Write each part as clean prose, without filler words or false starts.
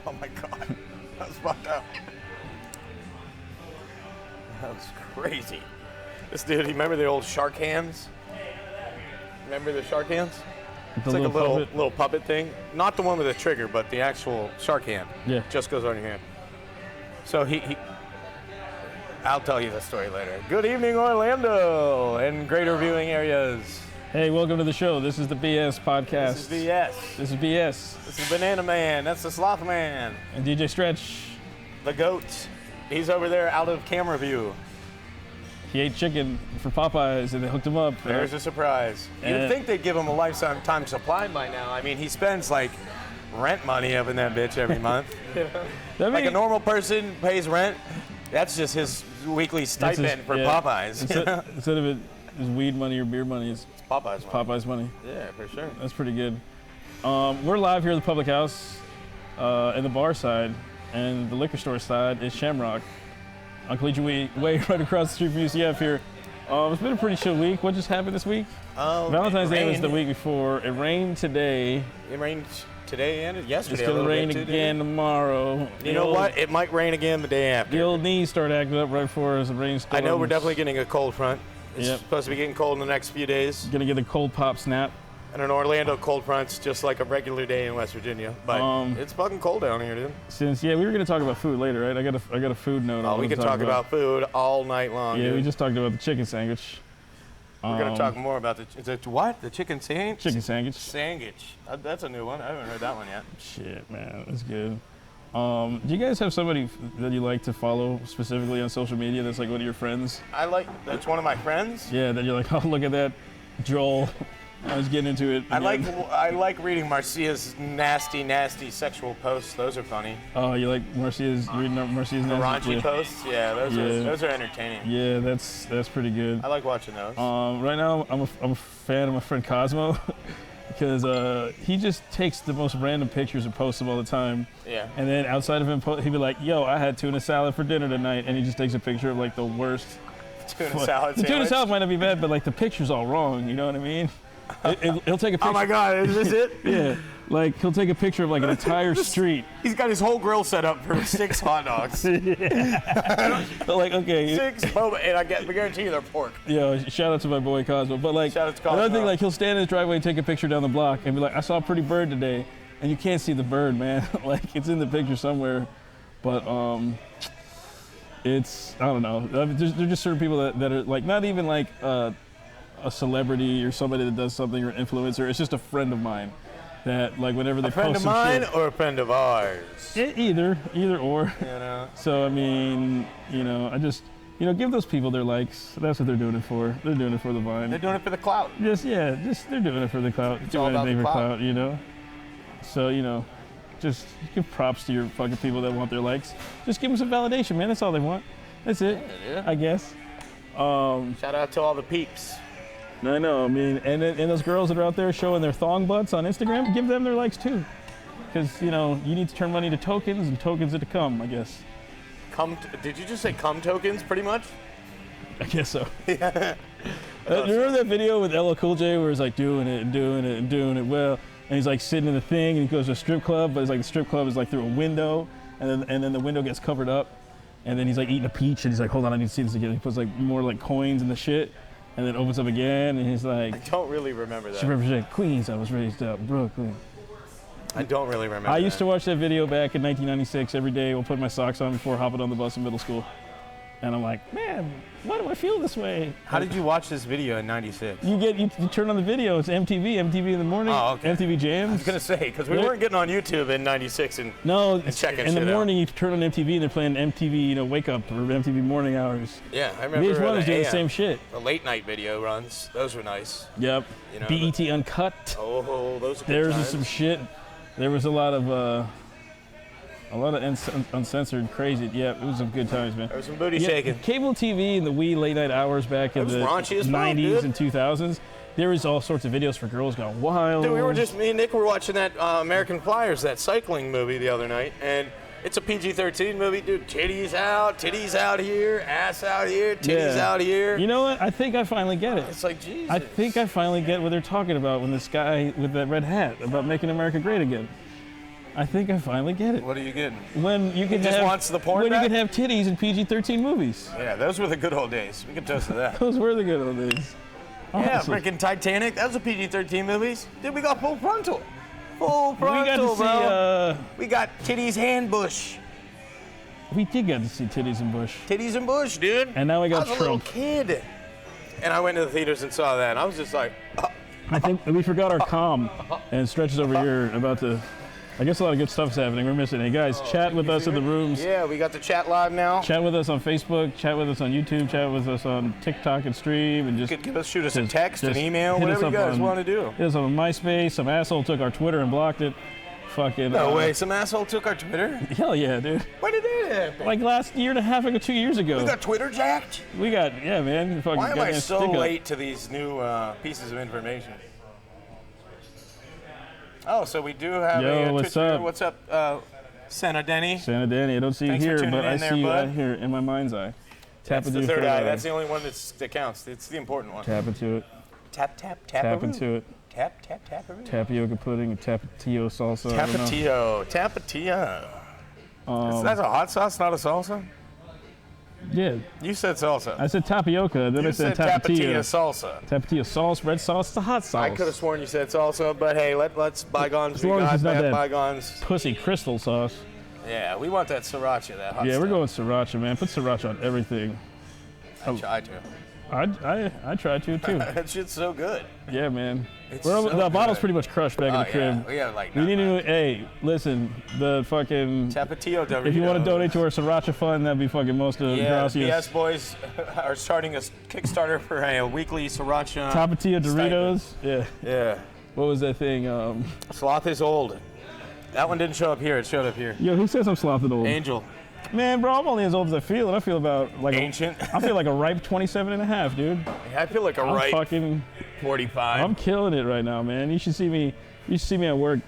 Oh my God, that was fucked up. That was crazy. This dude, you remember the old shark hands? Remember the shark hands? It's like a little puppet thing. Not the one with the trigger, but the actual shark hand. Yeah. Just goes on your hand. So he I'll tell you the story later. Good evening, Orlando and greater viewing areas. Hey, welcome to the show. This is the BS podcast. This is BS. This is BS. This is Banana Man. That's the Sloth Man. And DJ Stretch. The goat. He's over there out of camera view. He ate chicken for Popeyes and they hooked him up. There's a surprise. You'd think they'd give him a lifetime supply by now. I mean, he spends like rent money up in that bitch every month. Like a normal person pays rent. That's just his weekly stipend for Popeyes. Instead of it is weed money or beer money, it's Popeyes money. Popeyes money. Yeah, for sure. That's pretty good. We're live here at the Public House in the bar side, and the liquor store side is Shamrock. On Collegiate Way right across the street from UCF here. It's been a pretty chill week. What just happened this week? Valentine's Day was the week before. It rained today. It rained today and yesterday. It's going to rain again tomorrow. You know what? It might rain again the day after. The old knees start acting up right before as the rain starts. I know we're definitely getting a cold front. It's supposed to be getting cold in the next few days. Going to get a cold pop snap. And an Orlando cold front's just like a regular day in West Virginia. But it's fucking cold down here, dude. We were going to talk about food later, right? I got a food note. Oh, we can talk about food all night long. Yeah, dude. we just talked about the chicken sandwich. We're going to talk more about the chicken sandwich? Chicken sandwich. Sandwich. That's a new one. I haven't heard that one yet. Shit, man. That's good. Do you guys have somebody that you like to follow specifically on social media that's like one of your friends? That's one of my friends? Yeah, that you're like, oh, look at that, Joel. I was getting into it. I like reading Marcia's nasty sexual posts. Those are funny. Oh, you like Marcia's reading Marcia's nasty raunchy posts? Yeah, those are entertaining. Yeah, that's pretty good. I like watching those. Right now, I'm a fan of my friend Cosmo because he just takes the most random pictures and posts them all the time. Yeah. And then outside of him, he'd be like, "Yo, I had tuna salad for dinner tonight," and he just takes a picture of like the worst tuna salad. The tuna salad might not be bad, but like the picture's all wrong. You know what I mean? He'll take a picture. Oh my God, is this it? Yeah, like he'll take a picture of like an entire street. He's got his whole grill set up for 6 hot dogs. But like, okay. 6 boba, and I guarantee you they're pork. Yeah, shout out to my boy Cosmo. But like, shout out to Cosmo. Another thing, like he'll stand in his driveway and take a picture down the block and be like, I saw a pretty bird today. And you can't see the bird, man. Like it's in the picture somewhere. But it's, I don't know. There's just certain people that are like, not even like, a celebrity or somebody that does something or an influencer. It's just a friend of mine that like whenever they post some shit. A friend of mine or a friend of ours? Either or. You know. So I mean, I just give those people their likes. That's what they're doing it for. They're doing it for the Vine. They're doing it for the clout. They're doing it for the clout. It's all about the clout. So just give props to your fucking people that want their likes. Just give them some validation, man. That's all they want. That's it. Yeah. I guess. Shout out to all the peeps. I know, I mean, and those girls that are out there showing their thong butts on Instagram, give them their likes too. Because, you need to turn money to tokens and tokens into cum, I guess. Did you just say cum tokens, pretty much? I guess so. Yeah. You remember that video with LL Cool J where he's like doing it and doing it and doing it well, and he's like sitting in the thing and he goes to a strip club, but it's like the strip club is like through a window, and then the window gets covered up, and then he's like eating a peach and he's like, hold on, I need to see this again. He puts like more like coins in the shit. And then opens up again, and he's like... I don't really remember that. She represents Queens. I was raised up Brooklyn. I don't really remember I used to watch that video back in 1996 every day while putting my socks on before hopping on the bus in middle school. And I'm like, man, why do I feel this way? How did you watch this video in 96? You turn on the video. It's MTV in the morning. Oh, okay. MTV Jams. I was going to say, because we weren't getting on YouTube in 96 and checking in the morning out. you turn on MTV and they're playing MTV, Wake Up or MTV Morning Hours. Yeah, I remember These ones doing the same shit. The late night video runs, those were nice. Yep. BET Uncut. Oh, those are good There's times. some shit. There was a lot of uncensored, crazy. Yeah, it was some good times, man. There was some booty shaking. Cable TV in the wee late night hours back in the 90s and 2000s. There was all sorts of videos for girls gone wild. Dude, me and Nick were watching that American Flyers, that cycling movie the other night, and it's a PG-13 movie, dude. Titties out here, ass out here, titties out here. You know what? I think I finally get it. It's like, Jesus. I think I finally get what they're talking about when this guy with that red hat about making America great again. I think I finally get it. What are you getting? When you can just wants the porn When back? you can have titties in PG-13 movies. Yeah, those were the good old days. We can toast to that. Those were the good old days. Yeah, Honestly. freaking Titanic. That was a PG-13 movies. Dude, we got full frontal. Full We got frontal, to see. bro. We got titties and bush. We did get to see titties and bush. Titties and bush, dude. And now we got I was a little Trump. kid. And I went to the theaters and saw that, and I was just like, I think we forgot our comm, and it stretches over here about the. I guess a lot of good stuff's happening. We're missing it. Guys, chat with us in the rooms. yeah, we got the chat live now. Chat with us on Facebook. Chat with us on YouTube. Chat with us on TikTok and stream. And just Shoot us a text, an just email, hit us whatever you up guys on- want to do. hit us on MySpace. Some asshole took our Twitter and blocked it. Fucking. No way, some asshole took our Twitter? Hell yeah, dude. When did that happen? Like last year and a half ago, 2 years ago. We got Twitter jacked? Yeah, man. Fucking Why am I goddamn so stick up. late to these new pieces of information? Oh, so we do have Yo, a what's Twitter. up? What's up, Santa Denny? Santa Danny, I don't see Thanks you for here, tuning but I in there, see you bud. out here in my mind's eye. Tap That's into the your third third eye. eye. That's the only one that counts. It's the important one. Tap into it. Tap, tap, tap. Tap into it. Tap, tap, tap. Tapioca pudding, tapatio salsa. I don't know. Tapatio. That's a hot sauce, not a salsa? Yeah, You said salsa. I said tapioca, then I You said said tapatio. salsa. Tapatio sauce, red sauce, it's a hot sauce. I could have sworn you said salsa, but hey, let's bygones As be long as God, it's not bad that- bygones. Pussy crystal sauce. Yeah, we want that sriracha, that hot Yeah, stuff. we're going sriracha, man. Put sriracha on everything. I try to. I try to too. That shit's so good. Yeah, man. It's The so bottle's good. pretty much crushed back in the crib. Yeah, we have like We need to. Hey, listen, the fucking. Tapatio Doritos. If you want to donate to our sriracha fund, that'd be fucking most of Yeah, gracias. BS Boys are starting a Kickstarter for a weekly sriracha. Tapatio Doritos. Yeah. Yeah. What was that thing? Sloth is old. That one didn't show up here. It showed up here. Yo, who says I'm slothing old? Angel. Man, bro, I'm only as old as I feel, and I feel about like Ancient. I feel like a ripe 27 and a half, dude. I feel like a I'm right fucking. 45. I'm killing it right now, man. You should see me. You should see me at work,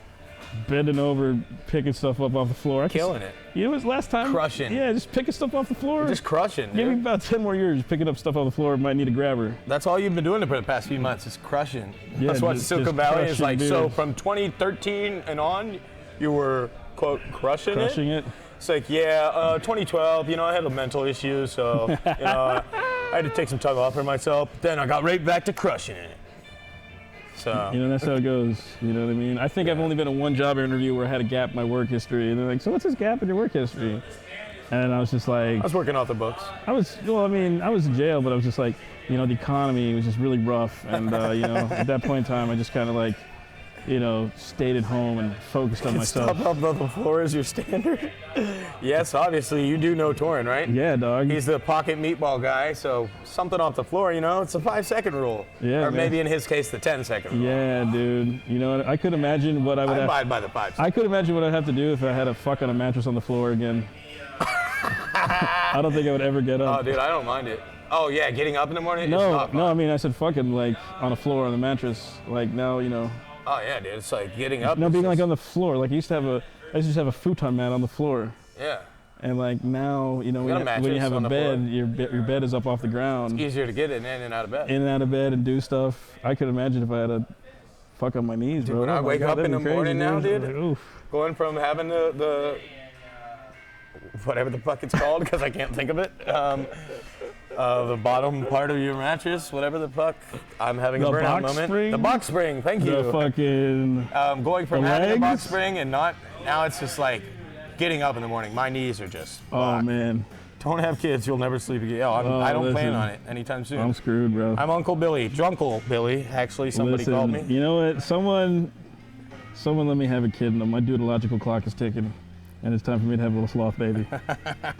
bending over, picking stuff up off the floor. Killing it. You know, it was last time. Crushing. Yeah, just picking stuff off the floor. Just crushing, Give me dude. about 10 more years picking up stuff off the floor. Might need a grabber. That's all you've been doing for the past few months is crushing. Yeah, That's what just Silicon Valley is crushing, like. dude. So from 2013 and on, you were, quote, crushing it. It's like, yeah, 2012, you know, I had a mental issue, so, you know, I had to take some time off for myself. Then I got right back to crushing it. So, You know, that's how it goes. You know what I mean? I think I've only been in one job interview where I had a gap in my work history. And they're like, so what's this gap in your work history? And I was just like, I was working off the books. I was in jail, but I was just like, you know, the economy was just really rough. And, you know, at that point in time, I just kind of like, you know, stayed at home and focused on myself. Stop up on the floor is your standard? Yes, obviously, you do know Torin, right? Yeah, dog. He's the pocket meatball guy, so something off the floor, you know, it's a 5-second rule. Yeah, Or man. maybe in his case, the 10-second rule. Yeah, dude. You know what? I could imagine what I would I have. abide by the 5 seconds. I could imagine what I'd have to do if I had to fuck on a mattress on the floor again. I don't think I would ever get Oh, up. dude, I don't mind it. Oh, yeah, getting up in the morning? is No, not no. I fun. mean, I said fucking like on the floor on the mattress. Like now, you know. Oh, yeah, dude, it's like getting up. No, is being like just- on the floor. Like I used to have a futon mat on the floor. Yeah. And like now, you know, got a when you mattress have on a the floor. bed, your bed is up off the ground, Easier to get in and out of bed. in and out of bed and do stuff. I could imagine if I had to fuck on my knees, bro. when I Oh my wake God, up in that'd the be crazy, morning now, dude. Like, oof. Going from having the whatever the fuck it's called, because I can't think of it. The bottom part of your mattress, whatever the fuck. I'm having a The burnout box moment. spring? The box spring, thank The you. fucking. Going from the having a box legs? spring and not, now it's just like getting up in the morning. My knees are just Oh fucked. man, Don't have kids, you'll never sleep again. I don't plan listen. on it anytime soon. I'm screwed, bro. I'm Uncle Billy, Drunkle Billy, actually somebody Listen, called me. You know what? Someone let me have a kid, and my duodological clock is ticking, and it's time for me to have a little sloth baby.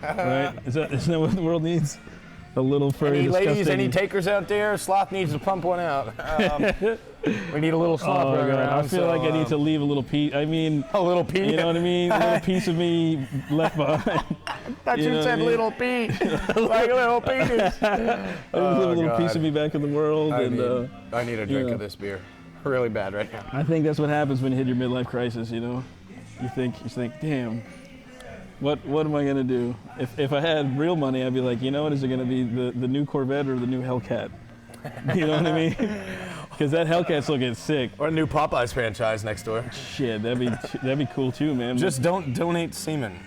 Right? Isn't that what the world needs? A little furry, Any ladies, disgusting. any takers out there? Sloth needs to pump one out. We need a little sloth Oh running god, around. I feel like I need to leave a little piece. I mean, a little pee. you know what I mean? A little piece of me left behind. Thought you you know what said I mean? little pee, like a little penis. I just leave a little piece God. of me back in the world, I and need a drink yeah. of this beer, really bad right now. I think that's what happens when you hit your midlife crisis. You know, you think, damn. What am I gonna do? If I had real money, I'd be like, you know what? Is it gonna be the new Corvette or the new Hellcat? You know what I mean? Because that Hellcats will get sick. Or a new Popeyes franchise next door. Shit, that'd be cool too, man. Just don't donate semen.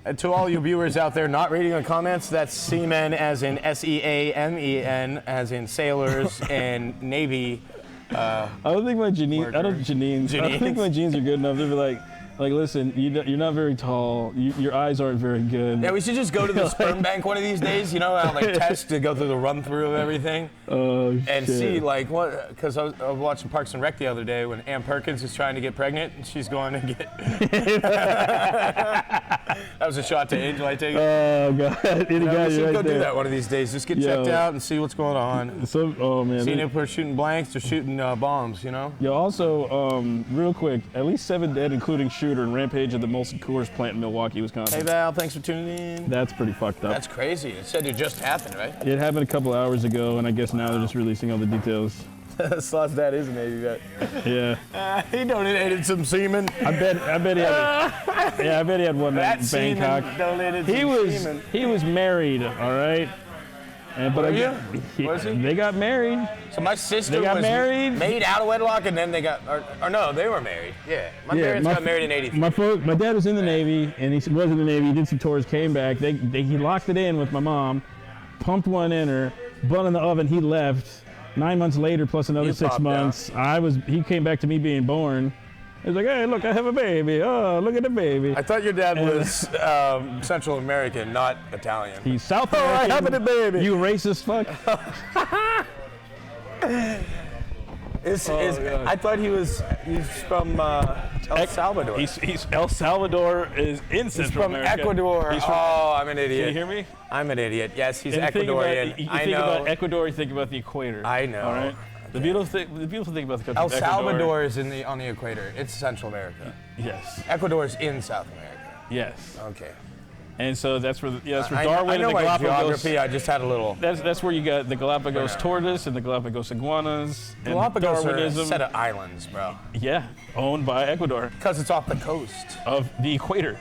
And to all you viewers out there not reading the comments, that's semen as in SEAMEN, as in sailors and Navy. I don't think my genes. I don't think my genes are good enough to be like, listen, you're not very tall. Your eyes aren't very good. Yeah, we should just go to the sperm bank one of these days. You know, like test to go through the run through of everything. Oh, and shit. see like what? Because I was watching Parks and Rec the other day when Ann Perkins is trying to get pregnant and she's going to get. That was a shot to Angel, I take it. Oh god, we should go do that one of these days. Just get checked out and see what's going on. Oh man. Seeing if we're shooting blanks or shooting bombs, you know. Yo, also, real quick, at least 7 dead, including Shooter and Rampage at the Molson Coors plant in Milwaukee, Wisconsin. Hey Val, thanks for tuning in. That's pretty fucked up. That's crazy. It said it just happened, right? It happened a couple hours ago, and I guess now they're just releasing all the details. Sloth's dad is a Navy vet. Yeah. He donated some semen. I bet he had. I bet he had one that in Bangkok. Donated semen. He was married, all right. Was he? They got married. So my sister was married, made out of wedlock, and then they got, or no, they were married. Yeah, my parents got married in '83. My dad was in the Navy, and he was in the Navy. He did some tours, came back. He locked it in with my mom, pumped one in her, bun in the oven. He left. 9 months later, plus another 6 months, he came back to me being born. He was like, hey, look, I have a baby. Oh, look at the baby. I thought your dad was Central American, not Italian. He's South American. Oh, I have a baby. You racist fuck. I thought he's from El Salvador. He's El Salvador is in Central America. He's from Ecuador. I'm an idiot. Can you hear me? I'm an idiot. Yes, he's Ecuadorian. You think about Ecuador, you think about the equator. I know. All right. The beautiful thing about the country. El Salvador is on the equator. It's Central America. Yes. Ecuador is in South America. Yes. Okay. And so that's where Darwin I know and the my Galapagos. geography. I just had a little. That's where you got the Galapagos tortoise and the Galapagos iguanas. Galapagos and are a Darwinism. set of islands, bro. Yeah, owned by Ecuador. Because it's off the coast of the equator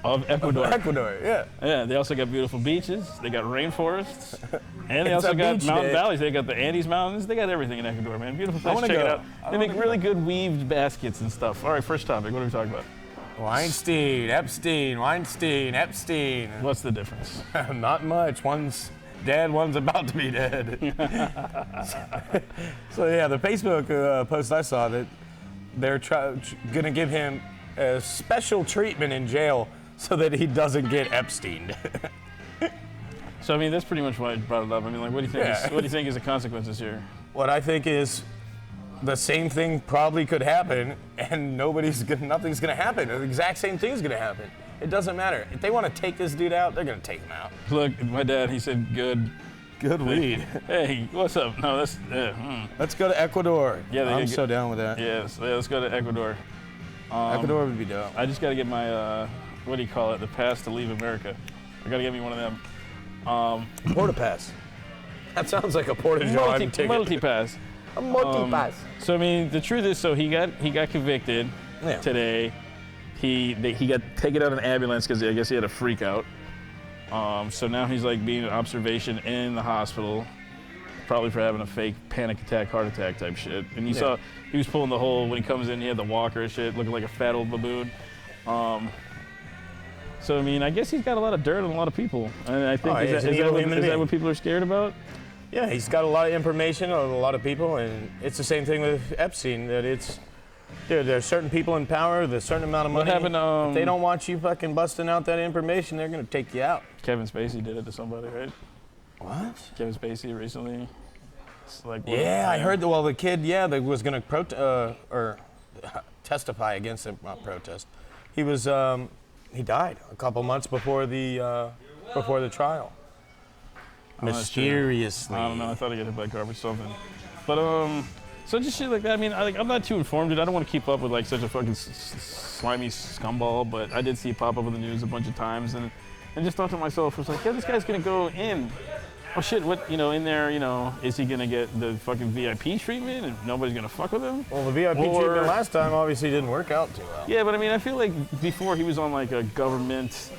of Ecuador. Ecuador, yeah. Yeah, they also got beautiful beaches. They got rainforests, and they also got mountain valleys. They got the Andes Mountains. They got everything in Ecuador, man. Beautiful place. Check it out. They make really good weaved baskets and stuff. All right, first topic. What are we talking about? Weinstein, Epstein. What's the difference? Not much. One's dead, one's about to be dead. So yeah, the Facebook post I saw that they're gonna give him a special treatment in jail so that he doesn't get Epsteined. So I mean, that's pretty much why I brought it up. I mean, like, what do you think? What do you think is the consequences here? What I think is the same thing probably could happen, and nothing's gonna happen. The exact same thing's gonna happen. It doesn't matter. If they want to take this dude out, they're gonna take him out. Look, my dad, he said, good read. Hey, what's up? No, that's. Let's go to Ecuador. Yeah, I'm so down with that. Yes, let's go to Ecuador. Ecuador would be dope. I just gotta get my what do you call it? The pass to leave America. I gotta get me one of them. Porta pass. That sounds like a Porta John ticket. Multi-pass. A multi-pass. So I mean, the truth is, so he got convicted today. He got taken out in an ambulance because I guess he had a freak out. So now he's like being in observation in the hospital, probably for having a fake panic attack, heart attack type shit. And you saw he was pulling the whole when he comes in. He had the walker and shit, looking like a fat old baboon. So I mean, I guess he's got a lot of dirt on a lot of people, and I think is that what people are scared about? Yeah, he's got a lot of information on a lot of people, and it's the same thing with Epstein. That there's certain people in power, there's a certain amount of money. What happened? If they don't want you fucking busting out that information, they're gonna take you out. Kevin Spacey did it to somebody, right? What? Kevin Spacey recently. I heard that. Well, the kid, that was gonna testify against him, not protest. He was, he died a couple months before the trial. Mysteriously. I don't know. I thought he got hit by garbage something. But so just shit like that. I mean, I'm not too informed, dude. I don't want to keep up with like such a fucking slimy scumball. But I did see it pop up in the news a bunch of times, and just thought to myself, I was like, yeah, this guy's gonna go in. Oh shit! What in there? Is he gonna get the fucking VIP treatment and nobody's gonna fuck with him? Well, the VIP treatment last time obviously didn't work out too well. Yeah, but I mean, I feel like before he was on like a government,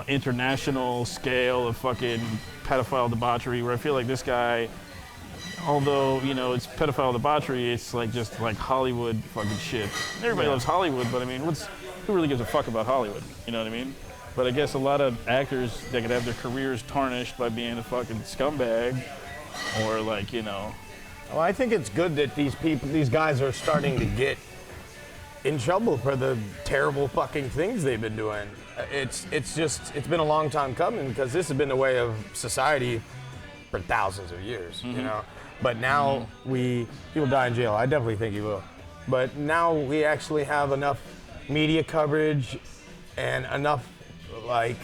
international scale of fucking pedophile debauchery, where I feel like this guy although, you know, it's pedophile debauchery, it's like just like Hollywood fucking shit. Everybody loves Hollywood, but I mean, who really gives a fuck about Hollywood? You know what I mean? But I guess a lot of actors that could have their careers tarnished by being a fucking scumbag, or like, you know. Well, I think it's good that these guys are starting to get in trouble for the terrible fucking things they've been doing. It's been a long time coming because this has been the way of society for thousands of years, you know. But now people die in jail. I definitely think you will. But now we actually have enough media coverage and enough like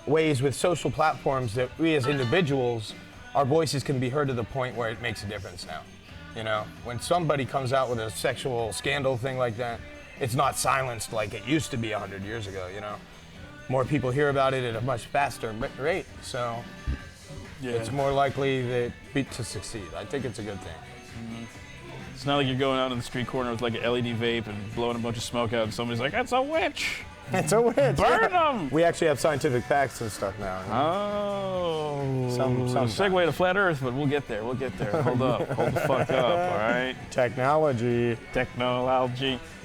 ways with social platforms that we as individuals, our voices can be heard to the point where it makes a difference now. You know, when somebody comes out with a sexual scandal thing like that, it's not silenced like it used to be 100 years ago, you know. More people hear about it at a much faster rate, so it's more likely to succeed. I think it's a good thing. It's not like you're going out in the street corner with like an LED vape and blowing a bunch of smoke out and somebody's like, that's a witch! It's a witch! Burn them! We actually have scientific facts and stuff now. Oh, some segue to flat Earth, but we'll get there. Hold up, hold the fuck up, all right? Technology.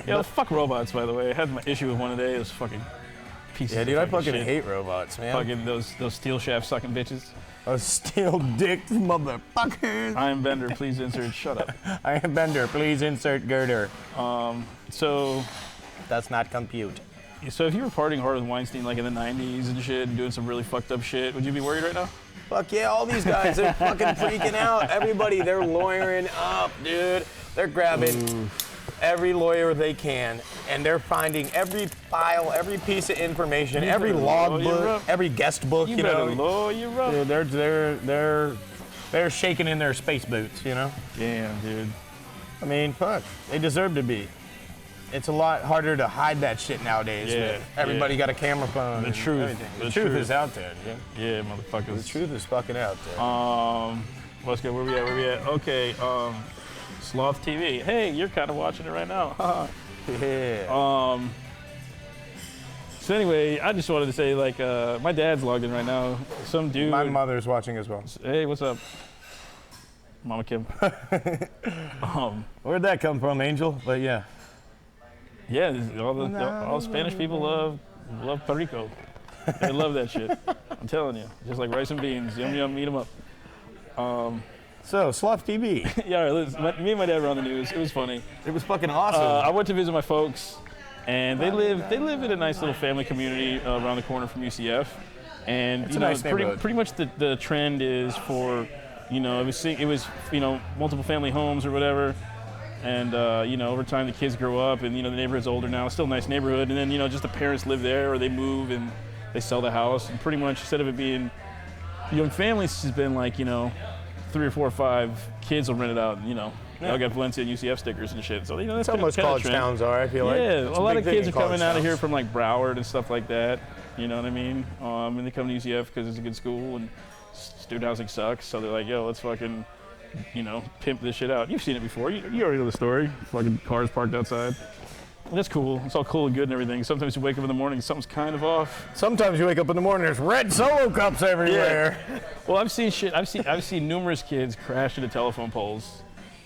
Yeah, fuck robots, by the way. I had my issue with one today. It was fucking pieces Yeah, dude, of I fucking shit. hate robots, man. Fucking those steel shaft sucking bitches. Those steel dick motherfuckers. I am Bender, please insert shut up. I am Bender, please insert girder. So That's not compute. if you were partying hard with Weinstein like in the 90s and shit and doing some really fucked up shit, would you be worried right now? Fuck yeah, all these guys, they're fucking freaking out. Everybody, they're lawyering up, dude. They're grabbing every lawyer they can, and they're finding every file, every piece of information, every log book, every guest book, you know. Lawyer up. Dude, they're shaking in their space boots, you know. Damn, dude. I mean, fuck, they deserve to be. It's a lot harder to hide that shit nowadays. Yeah, Everybody got a camera phone. The truth. Everything. The The truth truth. is out there, dude. Yeah, motherfuckers. The truth is fucking out there. Let's go. Where we at? Okay. Sloth TV. Hey, you're kind of watching it right now. Yeah. So anyway, I just wanted to say, like, my dad's logged in right now. Some dude. My mother's watching as well. Hey, what's up, Mama Kim? Where'd that come from, Angel? But yeah. Yeah, all Spanish people love perico. They love that shit. I'm telling you, just like rice and beans. Yum yum, eat them up. So, Sloth TV. Yeah, all right, listen, me and my dad were on the news. It was funny. It was fucking awesome. I went to visit my folks, and they live in a nice little family community around the corner from UCF. And It's you a know, nice neighborhood. pretty much the trend is for, you know, it was you know, multiple family homes or whatever. And you know, over time the kids grow up, and you know, the neighborhood's older now. It's still a nice neighborhood, and then you know, just the parents live there, or they move and they sell the house. And pretty much, instead of it being young families, it's just been like, you know, 3 or 4 or 5 kids will rent it out. And, you know, they all got Valencia and UCF stickers and shit. So you know, that's That's how most kinda college trend. towns are, I feel like. Yeah, It's a lot big of thing kids in are coming college out of here towns. from like Broward and stuff like that. You know what I mean? And they come to UCF because it's a good school and student housing sucks. So they're like, yo, let's fucking, you know, pimp this shit out. You've seen it before. You already know the story. Fucking cars parked outside. And that's cool. It's all cool and good and everything. Sometimes you wake up in the morning and something's kind of off. Sometimes you wake up in the morning, there's red Solo cups everywhere. Well, I've seen shit. I've seen numerous kids crash into telephone poles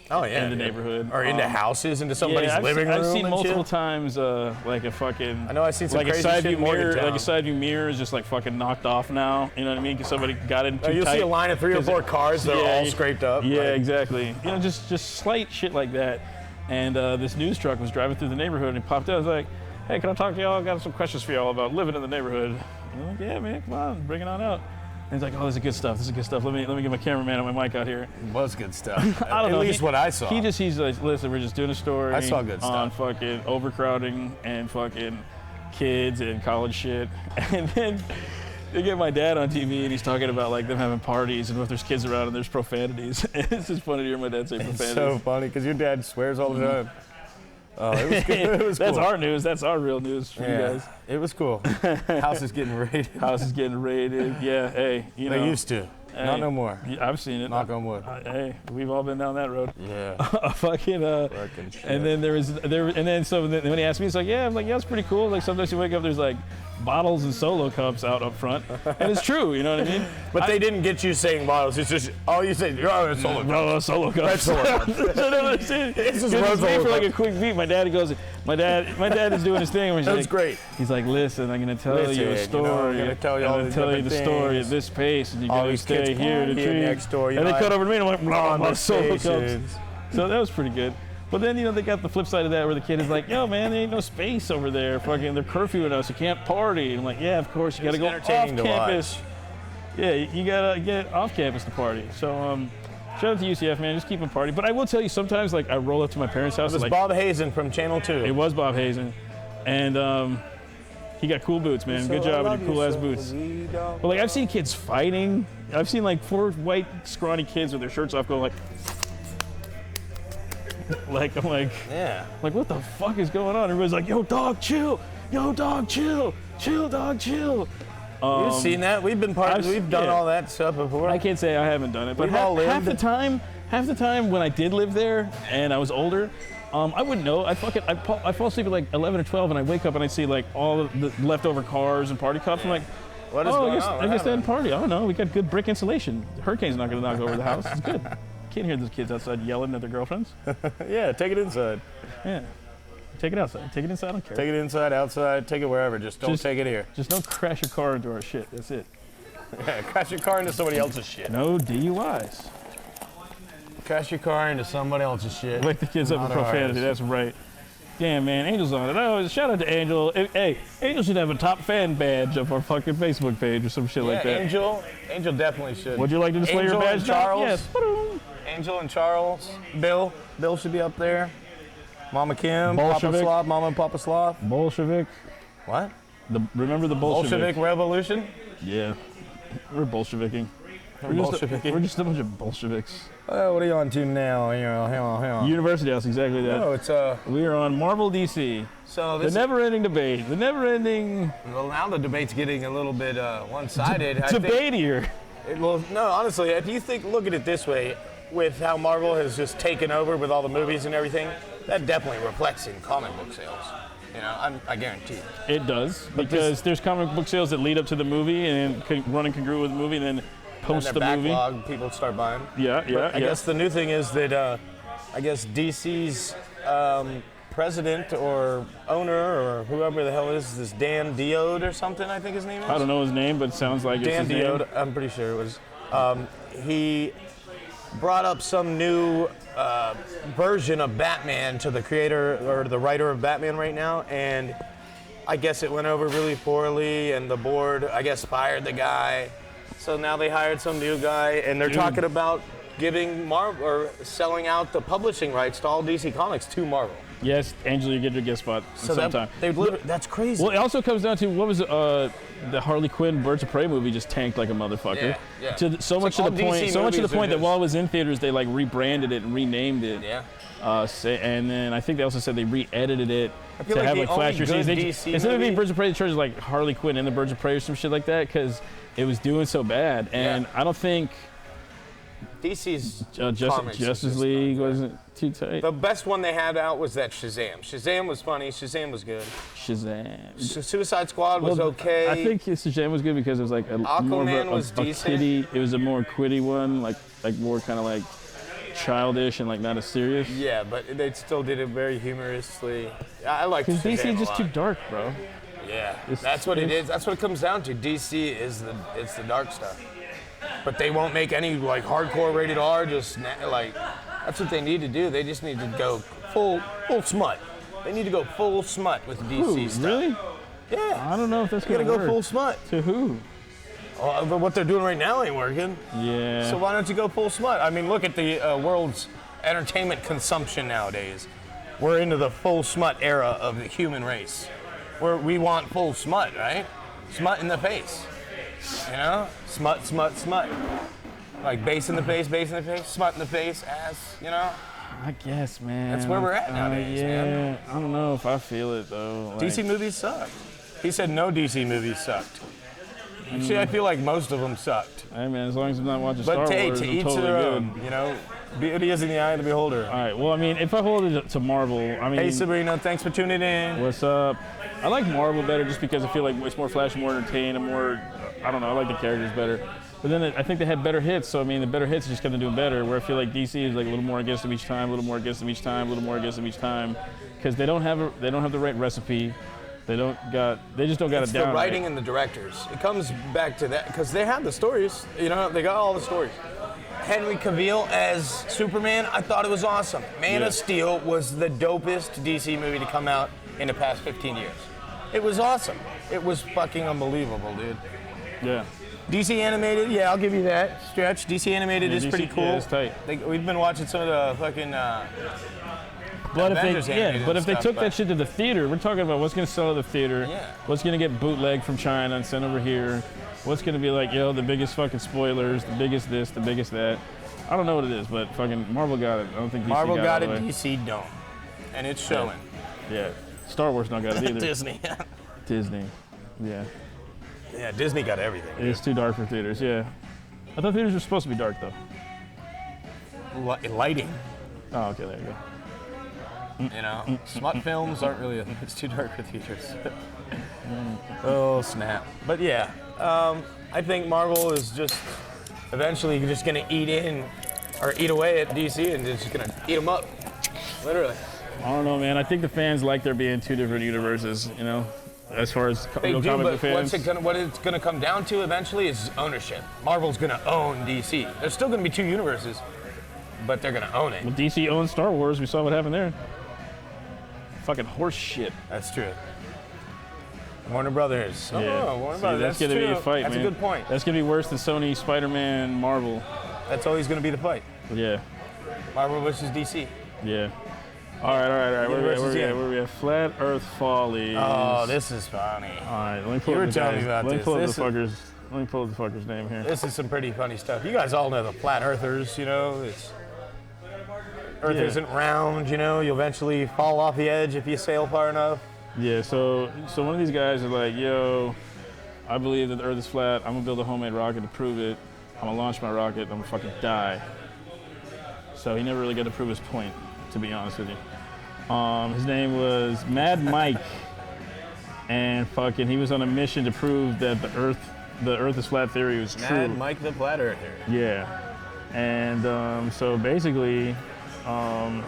Oh, yeah. in the neighborhood. Or into houses, into somebody's yeah, living room. I've seen and multiple shit. times, like a fucking. I know I've seen some like crazy a side shit view in mirror, Morgantown. like a side view mirror is just like fucking knocked off now. You know what I mean? Because somebody got in too You'll tight. see a line of 3 or 4 cars that are all scraped up. Yeah, like- exactly. You know, just slight shit like that. And this news truck was driving through the neighborhood and he popped out. I was like, "Hey, can I talk to y'all? I got some questions for y'all about living in the neighborhood." I'm like, "Yeah, man, come on, bring it on out." And he's like, "Oh, this is good stuff. This is good stuff. Let me get my cameraman and my mic out here." It was good stuff. I don't know. At least what I saw. He's like, "Listen, we're just doing a story I saw good on stuff. fucking overcrowding and fucking kids and college shit." And then they get my dad on TV and he's talking about like them having parties and if there's kids around and there's profanities. It's just funny to hear my dad say It's profanities. so funny because your dad swears all the time. Oh, it was good. It was That's cool. our news. That's our real news for you guys. It was cool. House is getting raided. House is getting raided. Yeah, hey, you know. They used to. Hey, Not no more. I've seen it. Knock on wood. Hey, we've all been down that road. Yeah. Fucking Fucking shit. and then when he asked me, it's like, yeah, I'm like, yeah, it's pretty cool. Like sometimes you wake up, there's like bottles and Solo cups out up front, and it's true. You know what I mean? But they didn't get you saying bottles. It's just all you say. Oh, it's Solo. No, Solo cups. That's Solo cups. It's just made for like a quick beat. My dad is doing his thing. He's That's like, great. He's like, listen, I'm gonna tell you a story. I'm gonna tell you the story at this pace, and you're all gonna these stay kids here to partying next door. And they cut over to me, and I'm like, blah, blah, Solo cups. stations. So that was pretty good. But then, they got the flip side of that where the kid is like, yo, man, there ain't no space over there. Fucking, they're curfewing us. You can't party. And I'm like, yeah, of course. You got to go off campus. Yeah, you got to get off campus to party. So, shout out to UCF, man. Just keep them party. But I will tell you, sometimes, like, I roll up to my parents' house. It was like, Bob Hazen from Channel 2. It was Bob Hazen. And he got cool boots, man. Good job with your cool-ass boots. But, like, I've seen kids fighting. I've seen, like, 4 white, scrawny kids with their shirts off going, like... I'm like, yeah. Like, what the fuck is going on? Everybody's like, yo, dog, chill. Yo, dog, chill. Chill, dog, chill. You've seen that? We've been we've done all that stuff before. I can't say I haven't done it, but half the time when I did live there and I was older, I wouldn't know. I fall asleep at like 11 or 12 and I wake up and I see like all of the leftover cars and party cops. I'm like, what is going on? I guess they had a party. I don't know. We got good brick insulation. The hurricane's not going to knock over the house. It's good. Can't hear those kids outside yelling at their girlfriends. Yeah, take it inside. Yeah. Take it outside. Take it inside. I don't care. Take it inside, outside, take it wherever. Just don't take it here. Just don't crash your car into our shit. That's it. Yeah, crash your car into somebody else's shit. No DUIs. Crash your car into somebody else's shit. Wake the kids up with profanity. That's right. Damn, man. Angel's on it. Oh, shout out to Angel. Hey, Angel should have a top fan badge of our fucking Facebook page or some shit like that. Angel definitely should. Would you like to display your badge, Charles? Yes. Angel and Charles. Bill should be up there. Mama Kim, Bolshevik. Papa Sloth, Mama and Papa Sloth. Bolshevik. What? Remember the Bolshevik? Bolshevik Revolution? Yeah. We're Bolsheviking. We're just a bunch of Bolsheviks. Oh, what are you on to now? Hang on. University House, exactly that. Oh, it's We are on Marvel DC. So this the never-ending debate. The never-ending. Well, now the debate's getting a little bit one-sided. Debatier. Well, no, honestly, if you look at it this way, with how Marvel has just taken over with all the movies and everything, that definitely reflects in comic book sales. I guarantee it. It does, because there's comic book sales that lead up to the movie and run congruent with the movie, and then post the movie. Backlog, people start buying. Yeah. I guess the new thing is that DC's president or owner or whoever the hell is this Dan Diode or something, I think his name is. I don't know his name, but it sounds like Dan it's his Diode. name. I'm pretty sure it was. He brought up some new version of Batman to the creator or the writer of Batman right now, and I guess it went over really poorly, and the board, I guess, fired the guy. So now they hired some new guy, and they're talking about giving Marvel or selling out the publishing rights to all DC Comics to Marvel. Yes, Angela, you get your guest spot sometime. That's crazy. Well, it also comes down to what was the Harley Quinn Birds of Prey movie just tanked like a motherfucker. Yeah. So much to the point that while it was in theaters, they like rebranded it and renamed it. Yeah. And then I think they also said they re-edited it to have like flashier scenes. Instead of being Birds of Prey, they chose like Harley Quinn and the Birds of Prey or some shit like that because it was doing so bad. And I don't think DC's Justice League wasn't too tight. The best one they had out was that Shazam. Shazam was funny. Shazam was good. Shazam. Suicide Squad was okay. I think Shazam was good because it was like Aquaman was decent. Kiddie. It was a more quiddy one, like more kind of like childish and like not as serious. Yeah, but they still did it very humorously. I like Shazam. Because DC is just too dark, bro. Yeah, that's what it is. That's what it comes down to. DC is it's the dark stuff. But they won't make any like hardcore rated R. Just like that's what they need to do. They just need to go full smut. They need to go full smut with DC stuff. Really? Yeah. I don't know if that's gonna go full smut. To who? But what they're doing right now ain't working. Yeah. So why don't you go full smut? I mean, look at the world's entertainment consumption nowadays. We're into the full smut era of the human race, where we want full smut, right? Smut in the face. You know? Smut. Like bass in the face, smut in the face, ass, you know? I guess, man. That's where we're at nowadays, man. I don't know if I feel it, though. DC movies suck. He said no DC movies sucked. Actually, I feel like most of them sucked. Hey, man, as long as I'm not watching Star Wars, to I'm each totally their good. own, you know? Beauty is in the eye of the beholder. All right. Well, I mean, if I hold it to Marvel, I mean. Hey, Sabrina, thanks for tuning in. What's up? I like Marvel better just because I feel like it's more flashy, more entertaining, and more. I don't know. I like the characters better. But then I think they had better hits, so I mean, the better hits just kind of doing better. Where I feel like DC is like a little more against them each time, a little more against them each time, a little more against them each time, because they don't have the right recipe. They just don't got it down. The writing right. and the directors. It comes back to that because they have the stories. You know, they got all the stories. Henry Cavill as Superman, I thought it was awesome. Man of Steel was the dopest DC movie to come out in the past 15 years. It was awesome. It was fucking unbelievable, dude. Yeah. DC Animated, yeah, I'll give you that. Stretch. DC Animated is pretty cool. Yeah, it's tight. We've been watching some of the fucking But if they took that shit to the theater, we're talking about what's going to sell at the theater, what's going to get bootleg from China and sent over here, what's going to be like, the biggest fucking spoilers, the biggest this, the biggest that. I don't know what it is, but fucking Marvel got it. I don't think DC Marvel got it, way. DC don't. And it's showing. Yeah. Star Wars not got it either. Disney. Disney. Yeah. Yeah, Disney got everything. It's too dark for theaters, yeah. I thought theaters were supposed to be dark, though. Lighting. Oh, okay, there you go. You know, smut films aren't really, it's too dark for theaters. Oh, snap. But yeah, I think Marvel is just eventually just going to eat away at DC and just going to eat them up. Literally. I don't know, man. I think the fans like there being two different universes, you know, as far as real comic book fans. What it's going to come down to eventually is ownership. Marvel's going to own DC. There's still going to be two universes, but they're going to own it. Well, DC owns Star Wars. We saw what happened there. Fucking horse shit. That's true. Warner Brothers. Yeah. Oh, Warner Brothers. That's going to be a fight, That's man. a good point. That's going to be worse than Sony, Spider-Man, Marvel. That's always going to be the fight. Yeah. Marvel versus DC. Yeah. All right. Where are we at? Flat Earth Follies. Oh, this is funny. All right, let me pull up the guys. Let me pull up the fucker's name here. This is some pretty funny stuff. You guys all know the flat earthers, you know. Earth isn't round, you know. You'll eventually fall off the edge if you sail far enough. Yeah, so one of these guys is like, yo, I believe that the Earth is flat. I'm gonna build a homemade rocket to prove it. I'm gonna launch my rocket. I'm gonna fucking die. So he never really got to prove his point, to be honest with you. His name was Mad Mike, and fucking he was on a mission to prove that the Earth is flat theory was true. Mad Mike the Flat Earther. Yeah, and so basically,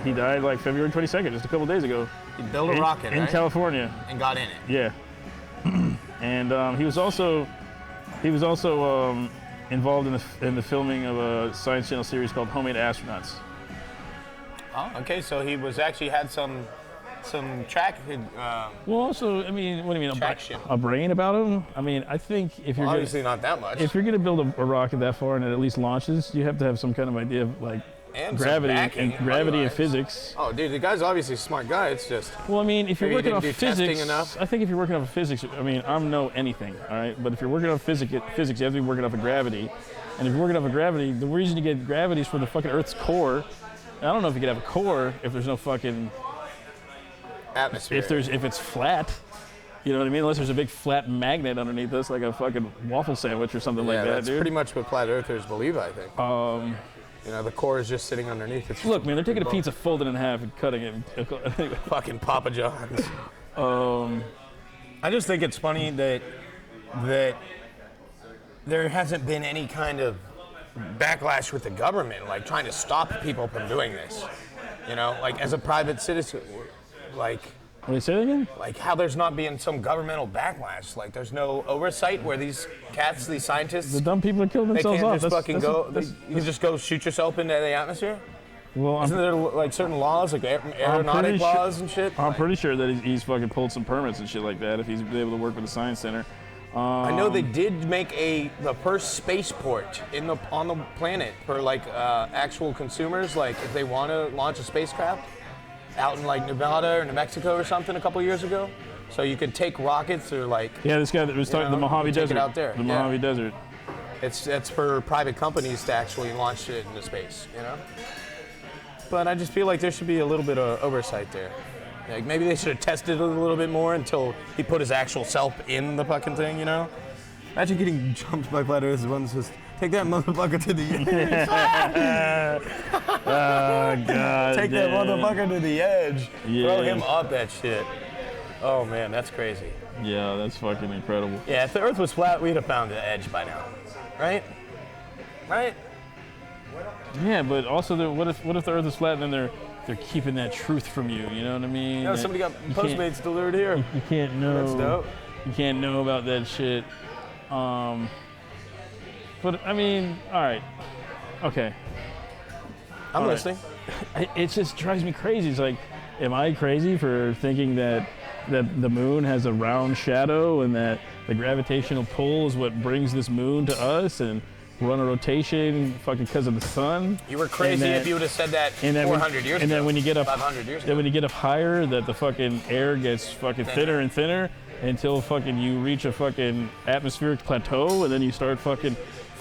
he died like February 22nd, just a couple days ago. He built a rocket, in right? California, and got in it. Yeah, and he was also involved in the filming of a Science Channel series called Homemade Astronauts. Oh, okay. So he was actually had some track. Well, also, I mean, what do you mean? Traction. A brain about him? I mean, I think if you're obviously not that much. If you're gonna build a rocket that far and it at least launches, you have to have some kind of idea of like and gravity and physics. Oh, dude, the guy's obviously a smart guy. It's just. Well, I mean, if you're working off physics, enough? I think if you're working off physics, I mean, I don't know anything, all right. But if you're working off physics, you have to be working off of gravity. And if you're working off of gravity, the reason you get gravity is from the fucking Earth's core. I don't know if you could have a core if there's no fucking atmosphere. If it's flat, you know what I mean? Unless there's a big flat magnet underneath us, like a fucking waffle sandwich or something like that, that's dude. Pretty much what flat earthers believe, I think. You know, the core is just sitting underneath. It's look, man, they're taking a pizza, folding it in half, and cutting it. Fucking Papa John's. I just think it's funny that there hasn't been any kind of backlash with the government, like trying to stop people from doing this. You know, like as a private citizen, like. What do you say again? Like how there's not being some governmental backlash. Like there's no oversight where these cats, these scientists. The dumb people are killing themselves they off. Can't just you can just go shoot yourself into the atmosphere? Well, isn't there like certain laws, like aeronautic laws and shit? I'm pretty sure that he's fucking pulled some permits and shit like that if he's able to work with the Science Center. I know they did make the first spaceport on the planet for like actual consumers, like if they want to launch a spacecraft out in like Nevada or New Mexico or something a couple years ago. So you could take rockets or like this guy that was talking the Mojave Desert out there. The Mojave Desert. It's for private companies to actually launch it into space, you know. But I just feel like there should be a little bit of oversight there. Like maybe they should have tested it a little bit more until he put his actual self in the fucking thing, you know? Imagine getting jumped by flat earthers once just Take that motherfucker to the edge. Oh, God. Take that motherfucker to the edge. Yeah. Throw him up that shit. Oh, man, that's crazy. Yeah, that's fucking incredible. Yeah, if the Earth was flat, we'd have found the edge by now. Right? Right? Yeah, but also, what if the Earth is flat and then they're keeping that truth from you? You know what I mean? No, somebody got Postmates delivered here. You can't know. That's dope. You can't know about that shit. But I mean, all right, okay. I'm All right. listening. It just drives me crazy. It's like, am I crazy for thinking that the moon has a round shadow and that the gravitational pull is what brings this moon to us and we're on a rotation fucking because of the sun? You were crazy if you would have said that 400 years ago. And then when you get up, 500 years then ago. when you get up higher, that the fucking air gets fucking thinner and thinner until fucking you reach a fucking atmospheric plateau and then you start fucking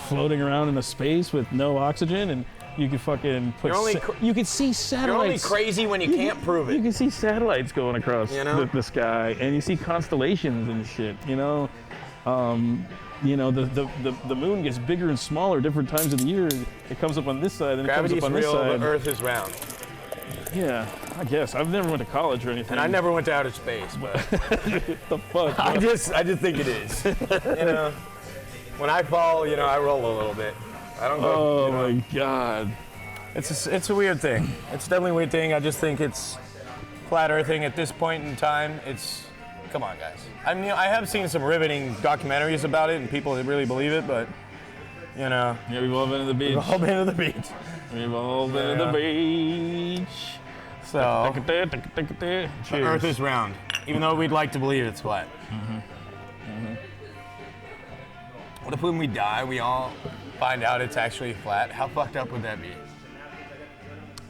floating around in a space with no oxygen and you can fucking put. You can see satellites. You're only crazy when you can't prove it. You can see satellites going across the sky, and you see constellations and shit. You know, the moon gets bigger and smaller different times of the year. It comes up on this side, and Gravity's it comes up on real, this side. the Earth is round. Yeah, I guess. I've never went to college or anything. And I never went to outer space, but the fuck. I just think it is. You know, when I fall, I roll a little bit. I don't go. Oh my God. It's a weird thing. It's definitely a weird thing. I just think it's flat earthing at this point in time. Come on, guys. I mean, I have seen some riveting documentaries about it and people that really believe it, but Yeah, we've all been to the beach. We've all been to the beach. We've all been to the beach. So, Cheers. the Earth is round, even though we'd like to believe it's flat. What if when we die, we all find out it's actually flat? How fucked up would that be?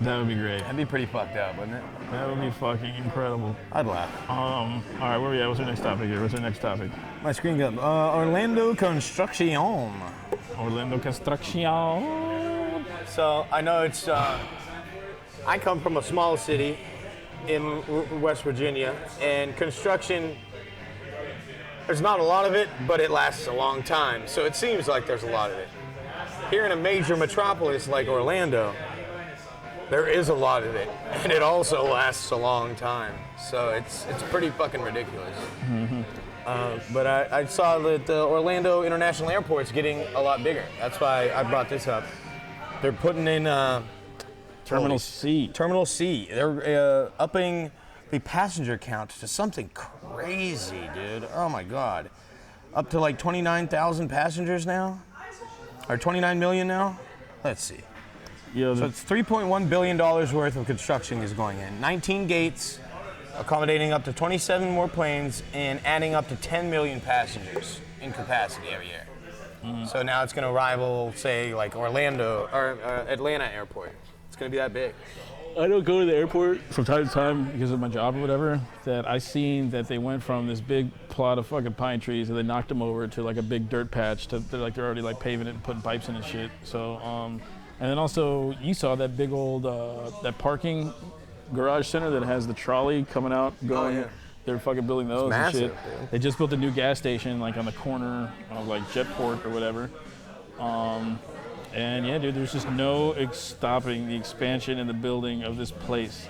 That would be great. That'd be pretty fucked up, wouldn't it? That would be fucking incredible. I'd laugh. All right, where are we at? What's our next topic here? What's our next topic? My screen got Orlando Construction. Orlando Construction. So I know it's. I come from a small city in West Virginia, and construction. There's not a lot of it, but it lasts a long time. So it seems like there's a lot of it. Here in a major metropolis like Orlando, there is a lot of it, and it also lasts a long time. So it's pretty fucking ridiculous. But I saw that the Orlando International Airport's getting a lot bigger. That's why I brought this up. They're putting in Terminal C. Terminal C. They're upping the passenger count to something crazy, dude. Oh my God. Up to like 29,000 passengers now? Or 29 million now? Let's see. Yeah, So it's $3.1 billion worth of construction is going in. 19 gates, accommodating up to 27 more planes, and adding up to 10 million passengers in capacity every year. So now it's going to rival, say, like Orlando or Atlanta Airport. It's going to be that big. I don't go to the airport from time to time because of my job or whatever, that I seen that they went from this big plot of fucking pine trees and they knocked them over to like a big dirt patch. They're already like paving it and putting pipes in and shit. So, and then also you saw that big old, that parking garage center that has the trolley coming out going. yeah. They're fucking building those massive, and shit. dude. They just built a new gas station like on the corner of like Jetport or whatever. And yeah, dude, there's just no stopping the expansion and the building of this place.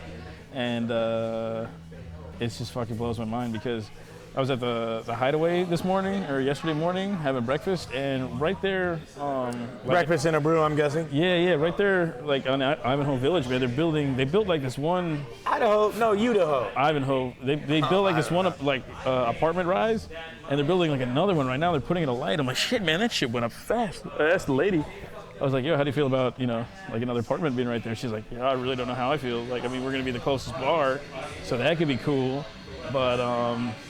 And it just fucking blows my mind because I was at the Hideaway this morning, or yesterday morning, having breakfast, and right there... Breakfast in a brew, I'm guessing? Yeah, right there, like on Ivanhoe Village, man, they built like this one... Idaho, no, Idaho. Ivanhoe, they built like this one apartment rise, and they're building like another one right now. They're putting in a light. I'm like, shit, man, that shit went up fast. I asked the lady, I was like, yo, how do you feel about, like another apartment being right there? She's like, yeah, I really don't know how I feel. Like, I mean, we're going to be the closest bar, so that could be cool. But,